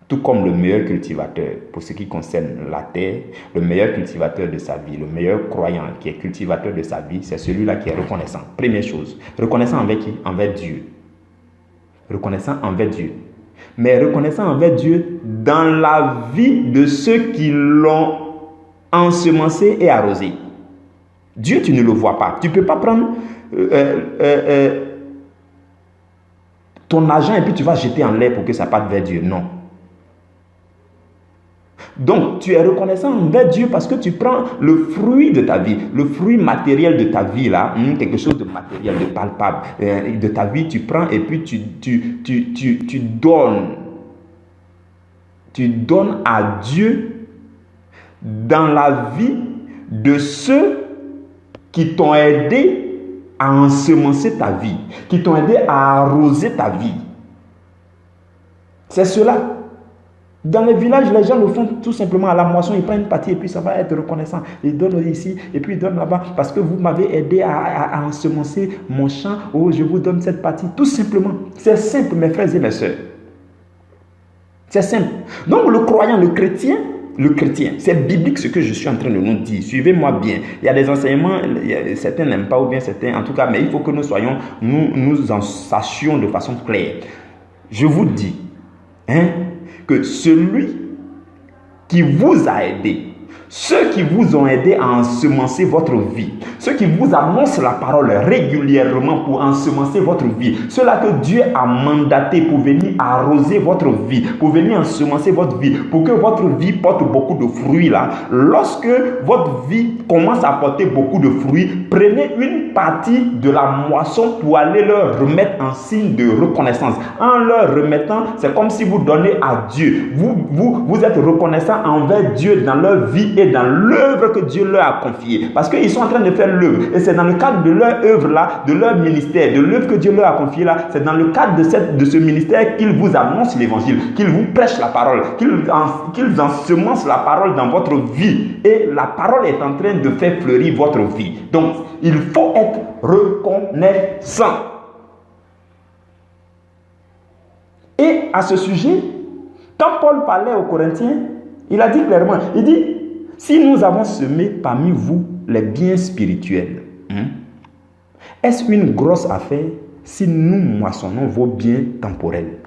tout comme le meilleur cultivateur, pour ce qui concerne la terre, le meilleur cultivateur de sa vie, le meilleur croyant qui est cultivateur de sa vie, c'est celui-là qui est reconnaissant. Première chose, reconnaissant envers qui? Envers Dieu. Reconnaissant envers Dieu. Mais reconnaissant envers Dieu dans la vie de ceux qui l'ont ensemencé et arrosé. Dieu, tu ne le vois pas. Tu ne peux pas prendre ton argent et puis tu vas jeter en l'air pour que ça parte vers Dieu. Non. Donc, tu es reconnaissant envers Dieu parce que tu prends le fruit de ta vie, le fruit matériel de ta vie, là, quelque chose de matériel, de palpable, de ta vie, tu prends et puis tu donnes. Tu donnes à Dieu dans la vie de ceux qui t'ont aidé à ensemencer ta vie, qui t'ont aidé à arroser ta vie. C'est cela. Dans les villages, les gens le font tout simplement à la moisson. Ils prennent une partie et puis ça va être reconnaissant. Ils donnent ici et puis ils donnent là-bas parce que vous m'avez aidé à ensemencer mon champ. Oh, je vous donne cette partie. Tout simplement. C'est simple, mes frères et mes sœurs. C'est simple. Donc le croyant, le chrétien, c'est biblique ce que je suis en train de nous dire. Suivez-moi bien. Il y a des enseignements, certains n'aiment pas ou bien certains, en tout cas, mais il faut que nous en sachions de façon claire. Je vous dis, que celui qui vous a aidé, ceux qui vous ont aidé à ensemencer votre vie, ceux qui vous annoncent la parole régulièrement pour ensemencer votre vie, ceux-là que Dieu a mandaté pour venir arroser votre vie, pour venir ensemencer votre vie, pour que votre vie porte beaucoup de fruits là. Lorsque votre vie commence à porter beaucoup de fruits, prenez une partie de la moisson pour aller leur remettre en signe de reconnaissance. En leur remettant, c'est comme si vous donnez à Dieu. Vous êtes reconnaissant envers Dieu dans leur vie et dans l'œuvre que Dieu leur a confiée. Parce qu'ils sont en train de faire l'œuvre. Et c'est dans le cadre de leur œuvre là, de leur ministère, de l'œuvre que Dieu leur a confiée là, c'est dans le cadre de ce ministère qu'ils vous annoncent l'évangile, qu'ils vous prêchent la parole, qu'ils ensemencent la parole dans votre vie. Et la parole est en train de faire fleurir votre vie. Donc, il faut être reconnaissant. Et à ce sujet, quand Paul parlait aux Corinthiens, il a dit clairement, il dit, si nous avons semé parmi vous les biens spirituels, est-ce une grosse affaire si nous moissonnons vos biens temporels?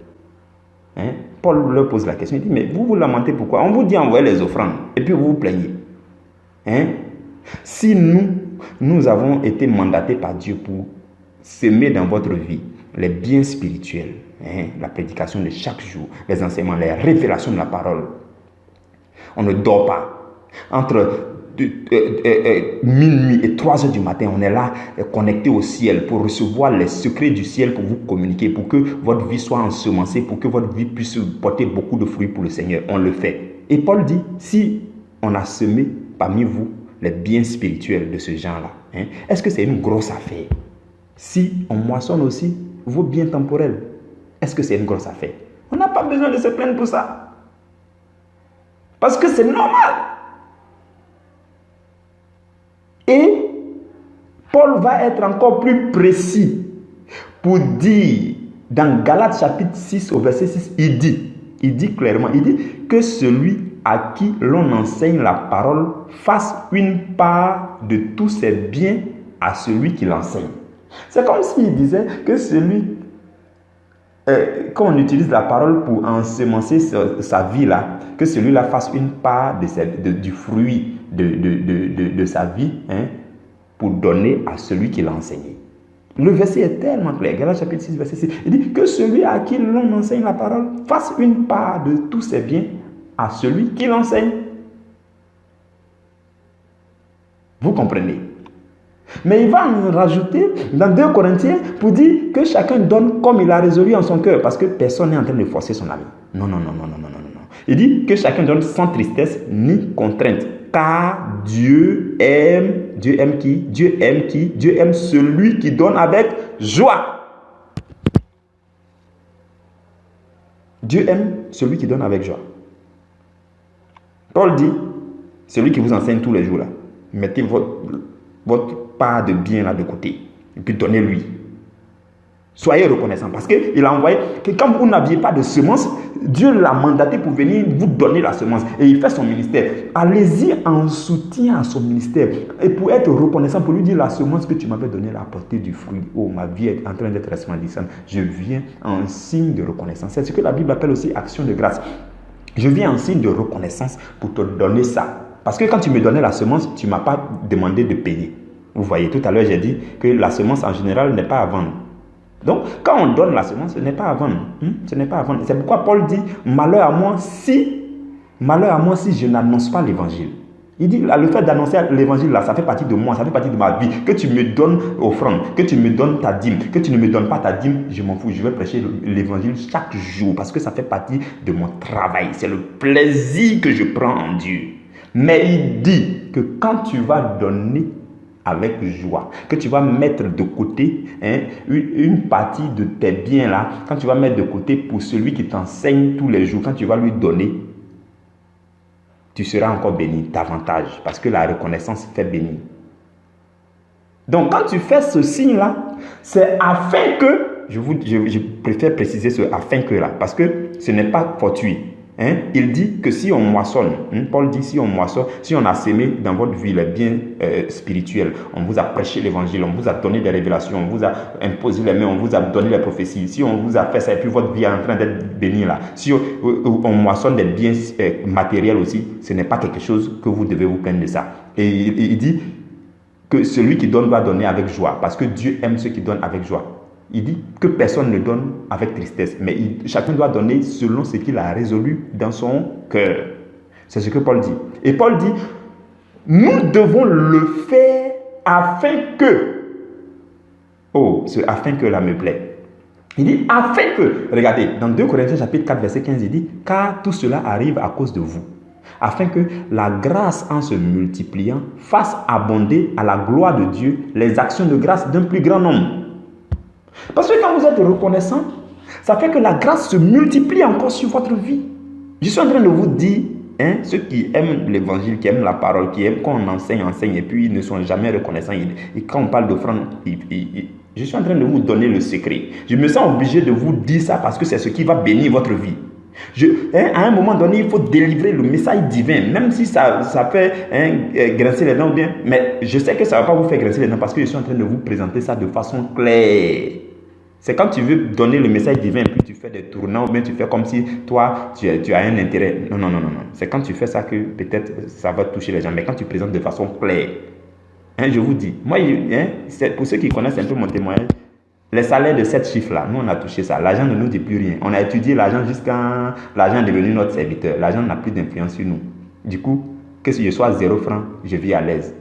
Paul leur pose la question, il dit, mais vous lamentez pourquoi? On vous dit envoyer les offrandes et puis vous vous plaignez. Si nous avons été mandatés par Dieu pour semer dans votre vie les biens spirituels, la prédication de chaque jour, les enseignements, les révélations de la parole, on ne dort pas. Entre minuit et 3 heures du matin, on est là connecté au ciel pour recevoir les secrets du ciel pour vous communiquer, pour que votre vie soit ensemencée, pour que votre vie puisse porter beaucoup de fruits pour le Seigneur. On le fait. Et Paul dit, si on a semé parmi vous les biens spirituels de ce genre-là, est-ce que c'est une grosse affaire? Si on moissonne aussi vos biens temporels, est-ce que c'est une grosse affaire? On n'a pas besoin de se plaindre pour ça. Parce que c'est normal. Et Paul va être encore plus précis pour dire, dans Galates chapitre 6 au verset 6, il dit clairement, il dit que celui à qui l'on enseigne la parole fasse une part de tous ses biens à celui qui l'enseigne. C'est comme s'il disait que celui, quand on utilise la parole pour ensemencer sa vie là, que celui-là fasse une part du fruit de sa vie, pour donner à celui qui l'a enseigné. Le verset est tellement clair. Galates chapitre 6, verset 6. Il dit que celui à qui l'on enseigne la parole fasse une part de tous ses biens à celui qui l'enseigne. Vous comprenez? Mais il va en rajouter dans 2 Corinthiens pour dire que chacun donne comme il a résolu en son cœur, parce que personne n'est en train de forcer son ami. Non. Il dit que chacun donne sans tristesse ni contrainte, car Dieu aime qui? Dieu aime qui? Dieu aime celui qui donne avec joie. Dieu aime celui qui donne avec joie. Paul dit, celui qui vous enseigne tous les jours là, mettez votre part de bien là de côté et puis donnez-lui. Soyez reconnaissants parce qu'il a envoyé que quand vous n'aviez pas de semence, Dieu l'a mandaté pour venir vous donner la semence et il fait son ministère. Allez-y en soutien à son ministère et pour être reconnaissant, pour lui dire la semence que tu m'avais donnée a apporté du fruit. Oh, ma vie est en train d'être resplendissante. Je viens en signe de reconnaissance. C'est ce que la Bible appelle aussi action de grâce. Je viens en signe de reconnaissance pour te donner ça. Parce que quand tu me donnais la semence, tu ne m'as pas demandé de payer. Vous voyez, tout à l'heure, j'ai dit que la semence en général n'est pas à vendre. Donc, quand on donne la semence, ce n'est pas à vendre. Ce n'est pas à vendre. C'est pourquoi Paul dit, malheur à moi si je n'annonce pas l'évangile. Il dit, le fait d'annoncer l'évangile là, ça fait partie de moi, ça fait partie de ma vie. Que tu me donnes offrande, que tu me donnes ta dîme, que tu ne me donnes pas ta dîme, je m'en fous. Je vais prêcher l'évangile chaque jour parce que ça fait partie de mon travail. C'est le plaisir que je prends en Dieu. Mais il dit que quand tu vas donner avec joie, que tu vas mettre de côté une partie de tes biens là, quand tu vas mettre de côté pour celui qui t'enseigne tous les jours, quand tu vas lui donner, tu seras encore béni davantage parce que la reconnaissance fait bénir. Donc quand tu fais ce signe-là, c'est afin que, je préfère préciser ce afin que là, parce que ce n'est pas fortuit. Il dit que si on moissonne, Paul dit si on moissonne, si on a sémé dans votre vie les biens spirituels, on vous a prêché l'évangile, on vous a donné des révélations, on vous a imposé les mains, on vous a donné les prophéties, si on vous a fait ça et puis votre vie est en train d'être bénie là, si on moissonne des biens matériels aussi, ce n'est pas quelque chose que vous devez vous plaindre de ça. Et il dit que celui qui donne doit donner avec joie, parce que Dieu aime ceux qui donnent avec joie. Il dit que personne ne donne avec tristesse, mais chacun doit donner selon ce qu'il a résolu dans son cœur. C'est ce que Paul dit. Et Paul dit, nous devons le faire afin que, ce afin que là me plaît. Il dit, afin que, regardez, dans 2 Corinthiens chapitre 4, verset 15, il dit, car tout cela arrive à cause de vous, afin que la grâce en se multipliant fasse abonder à la gloire de Dieu les actions de grâce d'un plus grand nombre. Parce que quand vous êtes reconnaissant, ça fait que la grâce se multiplie encore sur votre vie. Je suis en train de vous dire, ceux qui aiment l'évangile, qui aiment la parole, qui aiment qu'on enseigne, et puis ils ne sont jamais reconnaissants. Et quand on parle d'offrande, je suis en train de vous donner le secret. Je me sens obligé de vous dire ça parce que c'est ce qui va bénir votre vie. À un moment donné, il faut délivrer le message divin, même si ça fait grincer les dents bien. Mais je sais que ça ne va pas vous faire grincer les dents parce que je suis en train de vous présenter ça de façon claire. C'est quand tu veux donner le message divin, puis tu fais des tournants, ou bien tu fais comme si toi, tu as un intérêt. Non. C'est quand tu fais ça que peut-être ça va toucher les gens. Mais quand tu présentes de façon claire, je vous dis, moi, c'est pour ceux qui connaissent un peu mon témoignage, les salaires de 7 chiffres-là, nous on a touché ça. L'argent ne nous dit plus rien. On a étudié l'argent jusqu'à l'argent est devenu notre serviteur. L'argent n'a plus d'influence sur nous. Du coup, que si je sois 0 franc, je vis à l'aise.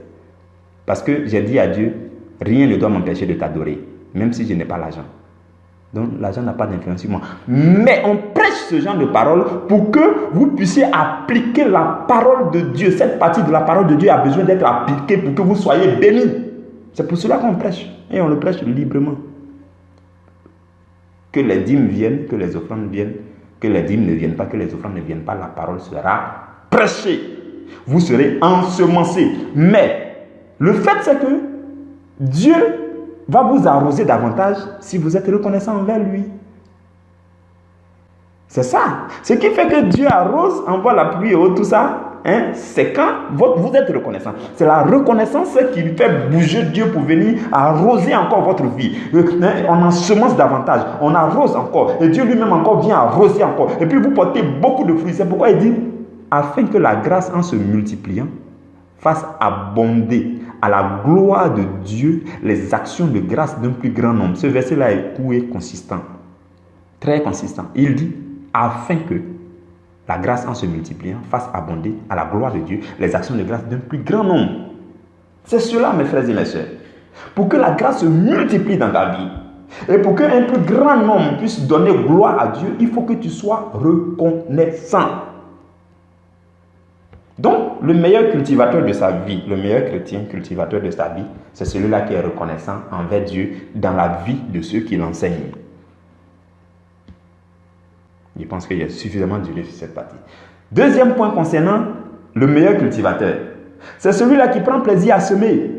Parce que j'ai dit à Dieu, rien ne doit m'empêcher de t'adorer, même si je n'ai pas l'argent. Donc l'argent n'a pas d'influence sur moi. Mais on prêche ce genre de parole pour que vous puissiez appliquer la parole de Dieu. Cette partie de la parole de Dieu a besoin d'être appliquée pour que vous soyez bénis. C'est pour cela qu'on prêche. Et on le prêche librement. Que les dîmes viennent, que les offrandes viennent, que les dîmes ne viennent pas, que les offrandes ne viennent pas, la parole sera prêchée. Vous serez ensemencés. Mais le fait c'est que Dieu va vous arroser davantage si vous êtes reconnaissant envers lui. C'est ça. Ce qui fait que Dieu arrose, envoie la pluie et tout ça, c'est quand vous êtes reconnaissant. C'est la reconnaissance qui fait bouger Dieu pour venir arroser encore votre vie. On ensemence davantage, on arrose encore. Et Dieu lui-même encore vient arroser encore. Et puis vous portez beaucoup de fruits. C'est pourquoi il dit, afin que la grâce en se multipliant fasse abonder à la gloire de Dieu les actions de grâce d'un plus grand nombre. Ce verset-là est court et consistant. Très consistant. Il dit, afin que la grâce en se multipliant fasse abonder à la gloire de Dieu les actions de grâce d'un plus grand nombre. C'est cela, mes frères et mes sœurs. Pour que la grâce se multiplie dans ta vie et pour qu'un plus grand nombre puisse donner gloire à Dieu, il faut que tu sois reconnaissant. Donc, le meilleur cultivateur de sa vie, le meilleur chrétien cultivateur de sa vie, c'est celui-là qui est reconnaissant envers Dieu dans la vie de ceux qui l'enseignent. Je pense qu'il y a suffisamment duré sur cette partie. Deuxième point concernant le meilleur cultivateur, c'est celui-là qui prend plaisir à semer.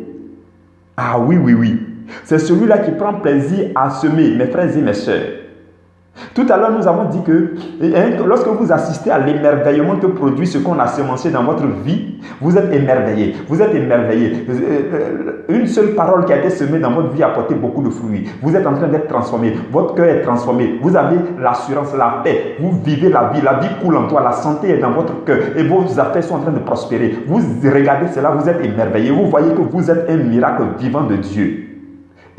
Ah oui. C'est celui-là qui prend plaisir à semer, mes frères et mes sœurs. Tout à l'heure, nous avons dit que lorsque vous assistez à l'émerveillement que produit ce qu'on a semencé dans votre vie, vous êtes émerveillé. Vous êtes émerveillé. Une seule parole qui a été semée dans votre vie a porté beaucoup de fruits. Vous êtes en train d'être transformé. Votre cœur est transformé. Vous avez l'assurance, la paix. Vous vivez la vie. La vie coule en toi. La santé est dans votre cœur. Et vos affaires sont en train de prospérer. Vous regardez cela, vous êtes émerveillé. Vous voyez que vous êtes un miracle vivant de Dieu.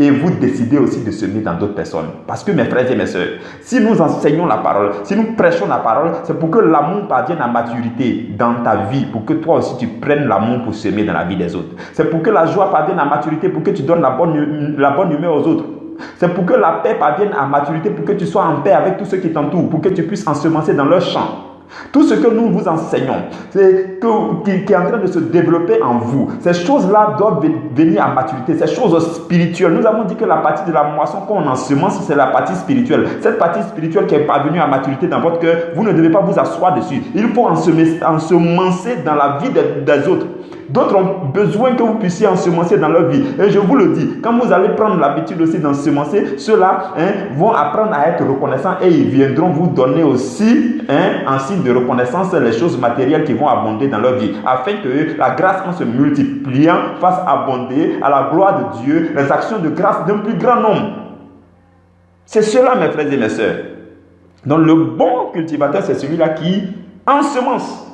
Et vous décidez aussi de semer dans d'autres personnes. Parce que mes frères et mes sœurs, si nous enseignons la parole, si nous prêchons la parole, c'est pour que l'amour parvienne à maturité dans ta vie, pour que toi aussi tu prennes l'amour pour semer dans la vie des autres. C'est pour que la joie parvienne à maturité, pour que tu donnes la bonne humeur aux autres. C'est pour que la paix parvienne à maturité, pour que tu sois en paix avec tous ceux qui t'entourent, pour que tu puisses ensemencer dans leur champ. Tout ce que nous vous enseignons, qui est en train de se développer en vous, ces choses-là doivent venir à maturité, ces choses spirituelles. Nous avons dit que la partie de la moisson qu'on ensemence, c'est la partie spirituelle. Cette partie spirituelle qui est parvenue à maturité dans votre cœur, vous ne devez pas vous asseoir dessus. Il faut ensemencer dans la vie des autres. D'autres ont besoin que vous puissiez ensemencer dans leur vie. Et je vous le dis, quand vous allez prendre l'habitude aussi d'ensemencer, ceux-là vont apprendre à être reconnaissants et ils viendront vous donner aussi en signe de reconnaissance les choses matérielles qui vont abonder dans leur vie, afin que la grâce en se multipliant fasse abonder à la gloire de Dieu les actions de grâce d'un plus grand nombre. C'est cela, mes frères et mes sœurs. Donc le bon cultivateur, c'est celui-là qui ensemence.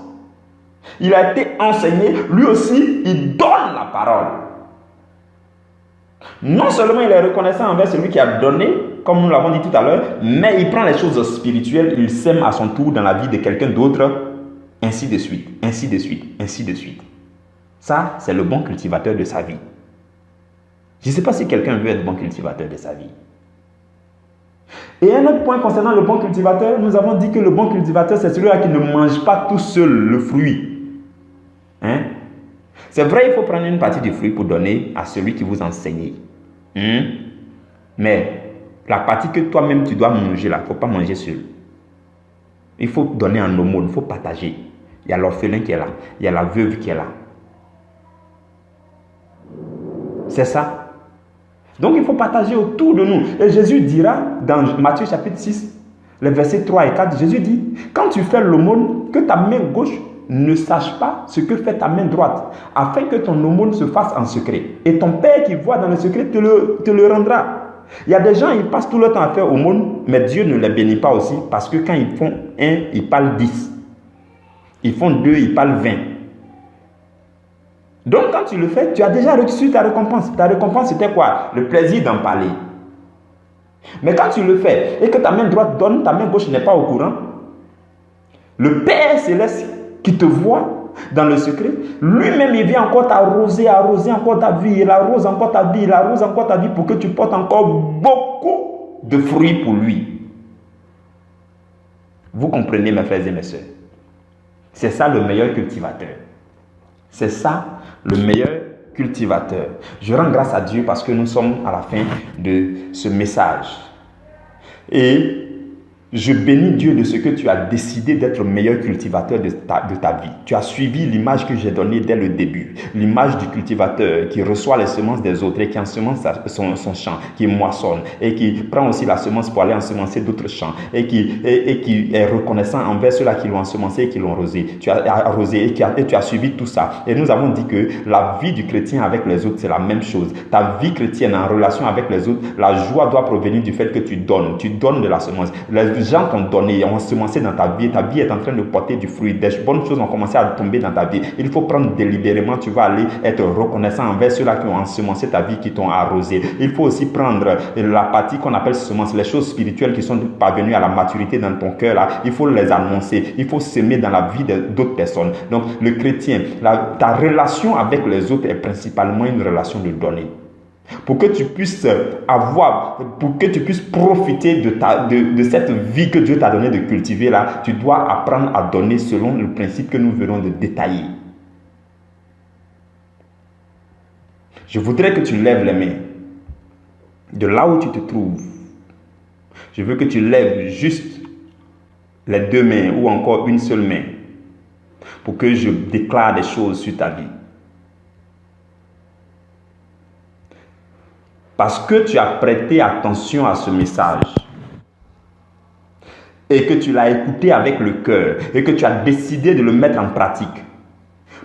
Il a été enseigné, lui aussi, il donne la parole. Non seulement il est reconnaissant envers celui qui a donné, comme nous l'avons dit tout à l'heure, mais il prend les choses spirituelles, il sème à son tour dans la vie de quelqu'un d'autre, ainsi de suite, ainsi de suite, ainsi de suite. Ça, c'est le bon cultivateur de sa vie. Je ne sais pas si quelqu'un veut être bon cultivateur de sa vie. Et un autre point concernant le bon cultivateur, nous avons dit que le bon cultivateur, c'est celui-là qui ne mange pas tout seul le fruit. C'est vrai, il faut prendre une partie du fruit pour donner à celui qui vous enseigne. Mais la partie que toi-même tu dois manger là, il ne faut pas manger seul. Il faut donner en aumône, il faut partager. Il y a l'orphelin qui est là, il y a la veuve qui est là. C'est ça. Donc il faut partager autour de nous. Et Jésus dira dans Matthieu chapitre 6, les versets 3 et 4, Jésus dit, quand tu fais l'aumône, que ta main gauche ne sache pas ce que fait ta main droite, afin que ton aumône se fasse en secret. Et ton Père qui voit dans le secret te le rendra. Il y a des gens, ils passent tout le temps à faire aumône, mais Dieu ne les bénit pas aussi, parce que quand ils font 1, ils parlent 10. Ils font 2, ils parlent 20. Donc quand tu le fais, tu as déjà reçu ta récompense. Ta récompense, c'était quoi? Le plaisir d'en parler. Mais quand tu le fais, et que ta main droite donne, ta main gauche n'est pas au courant, le Père céleste qui te voit dans le secret, lui-même il vient encore t'arroser, arroser encore ta vie, il arrose encore ta vie, il arrose encore ta vie pour que tu portes encore beaucoup de fruits pour lui. Vous comprenez, mes frères et mes sœurs? C'est ça le meilleur cultivateur. C'est ça le meilleur cultivateur. Je rends grâce à Dieu parce que nous sommes à la fin de ce message. Et je bénis Dieu de ce que tu as décidé d'être le meilleur cultivateur de ta vie. Tu as suivi l'image que j'ai donnée dès le début. L'image du cultivateur qui reçoit les semences des autres et qui ensemence son champ, qui moissonne et qui prend aussi la semence pour aller ensemencer d'autres champs et qui est reconnaissant envers ceux-là qui l'ont ensemencé et qui l'ont arrosé. Tu as arrosé et tu as suivi tout ça. Et nous avons dit que la vie du chrétien avec les autres, c'est la même chose. Ta vie chrétienne en relation avec les autres, la joie doit provenir du fait que tu donnes de la semence. Les gens t'ont donné, ont ensemencé dans ta vie est en train de porter du fruit, des bonnes choses ont commencé à tomber dans ta vie. Il faut prendre délibérément, tu vas aller être reconnaissant envers ceux-là qui ont ensemencé ta vie, qui t'ont arrosé. Il faut aussi prendre la partie qu'on appelle semence, les choses spirituelles qui sont parvenues à la maturité dans ton cœur là, il faut les annoncer, il faut semer dans la vie d'autres personnes. Donc le chrétien, ta relation avec les autres est principalement une relation de donner. Pour que tu puisses profiter de cette vie que Dieu t'a donnée de cultiver là, tu dois apprendre à donner selon le principe que nous venons de détailler. Je voudrais que tu lèves les mains de là où tu te trouves. Je veux que tu lèves juste les deux mains ou encore une seule main pour que je déclare des choses sur ta vie. Parce que tu as prêté attention à ce message et que tu l'as écouté avec le cœur et que tu as décidé de le mettre en pratique.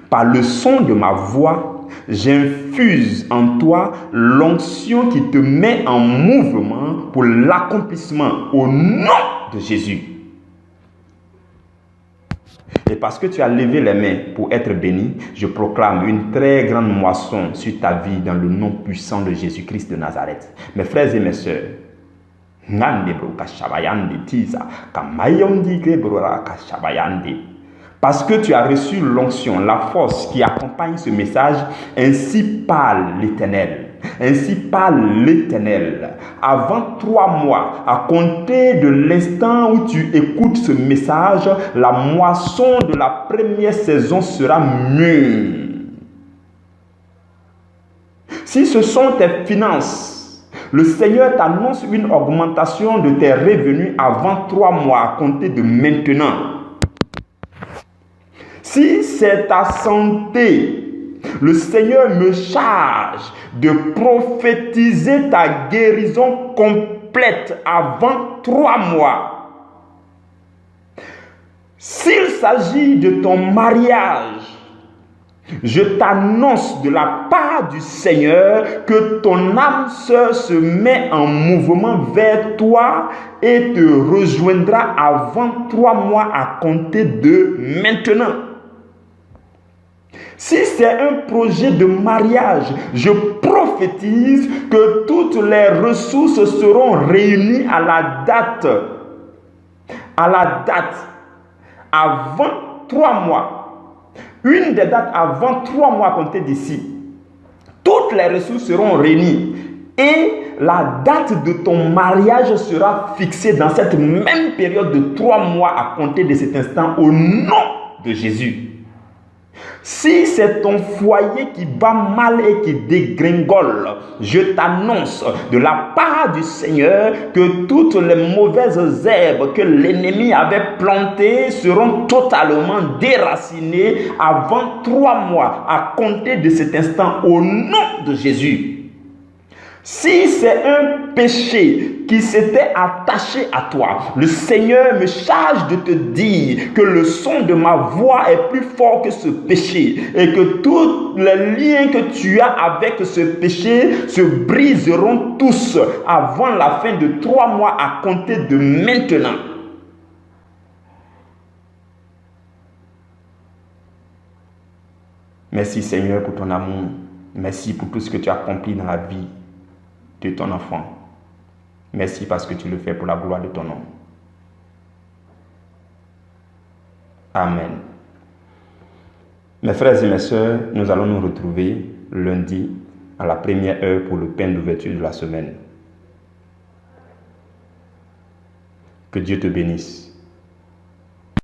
Par le son de ma voix, j'infuse en toi l'onction qui te met en mouvement pour l'accomplissement au nom de Jésus. Et parce que tu as levé les mains pour être béni, je proclame une très grande moisson sur ta vie dans le nom puissant de Jésus-Christ de Nazareth. Mes frères et mes sœurs, parce que tu as reçu l'onction, la force qui accompagne ce message, ainsi parle l'Éternel. Ainsi parle l'Éternel. Avant 3 mois, à compter de l'instant où tu écoutes ce message, la moisson de la première saison sera mûre. Si ce sont tes finances, le Seigneur t'annonce une augmentation de tes revenus avant 3 mois à compter de maintenant. Si c'est ta santé, le Seigneur me charge de prophétiser ta guérison complète avant 3 mois. S'il s'agit de ton mariage, je t'annonce de la part du Seigneur que ton âme sœur se met en mouvement vers toi et te rejoindra avant 3 mois à compter de maintenant. Si c'est un projet de mariage, je prophétise que toutes les ressources seront réunies à la date avant 3 mois. Une des dates avant 3 mois à compter d'ici. Toutes les ressources seront réunies et la date de ton mariage sera fixée dans cette même période de 3 mois à compter de cet instant au nom de Jésus. Si c'est ton foyer qui bat mal et qui dégringole, je t'annonce de la part du Seigneur que toutes les mauvaises herbes que l'ennemi avait plantées seront totalement déracinées avant 3 mois à compter de cet instant au nom de Jésus. Si c'est un péché qui s'était attaché à toi, le Seigneur me charge de te dire que le son de ma voix est plus fort que ce péché et que tous les liens que tu as avec ce péché se briseront tous avant la fin de 3 mois à compter de maintenant. Merci Seigneur pour ton amour. Merci pour tout ce que tu as accompli dans la vie de ton enfant. Merci parce que tu le fais pour la gloire de ton nom. Amen. Mes frères et mes sœurs, nous allons nous retrouver lundi à la première heure pour le pain d'ouverture de la semaine. Que Dieu te bénisse.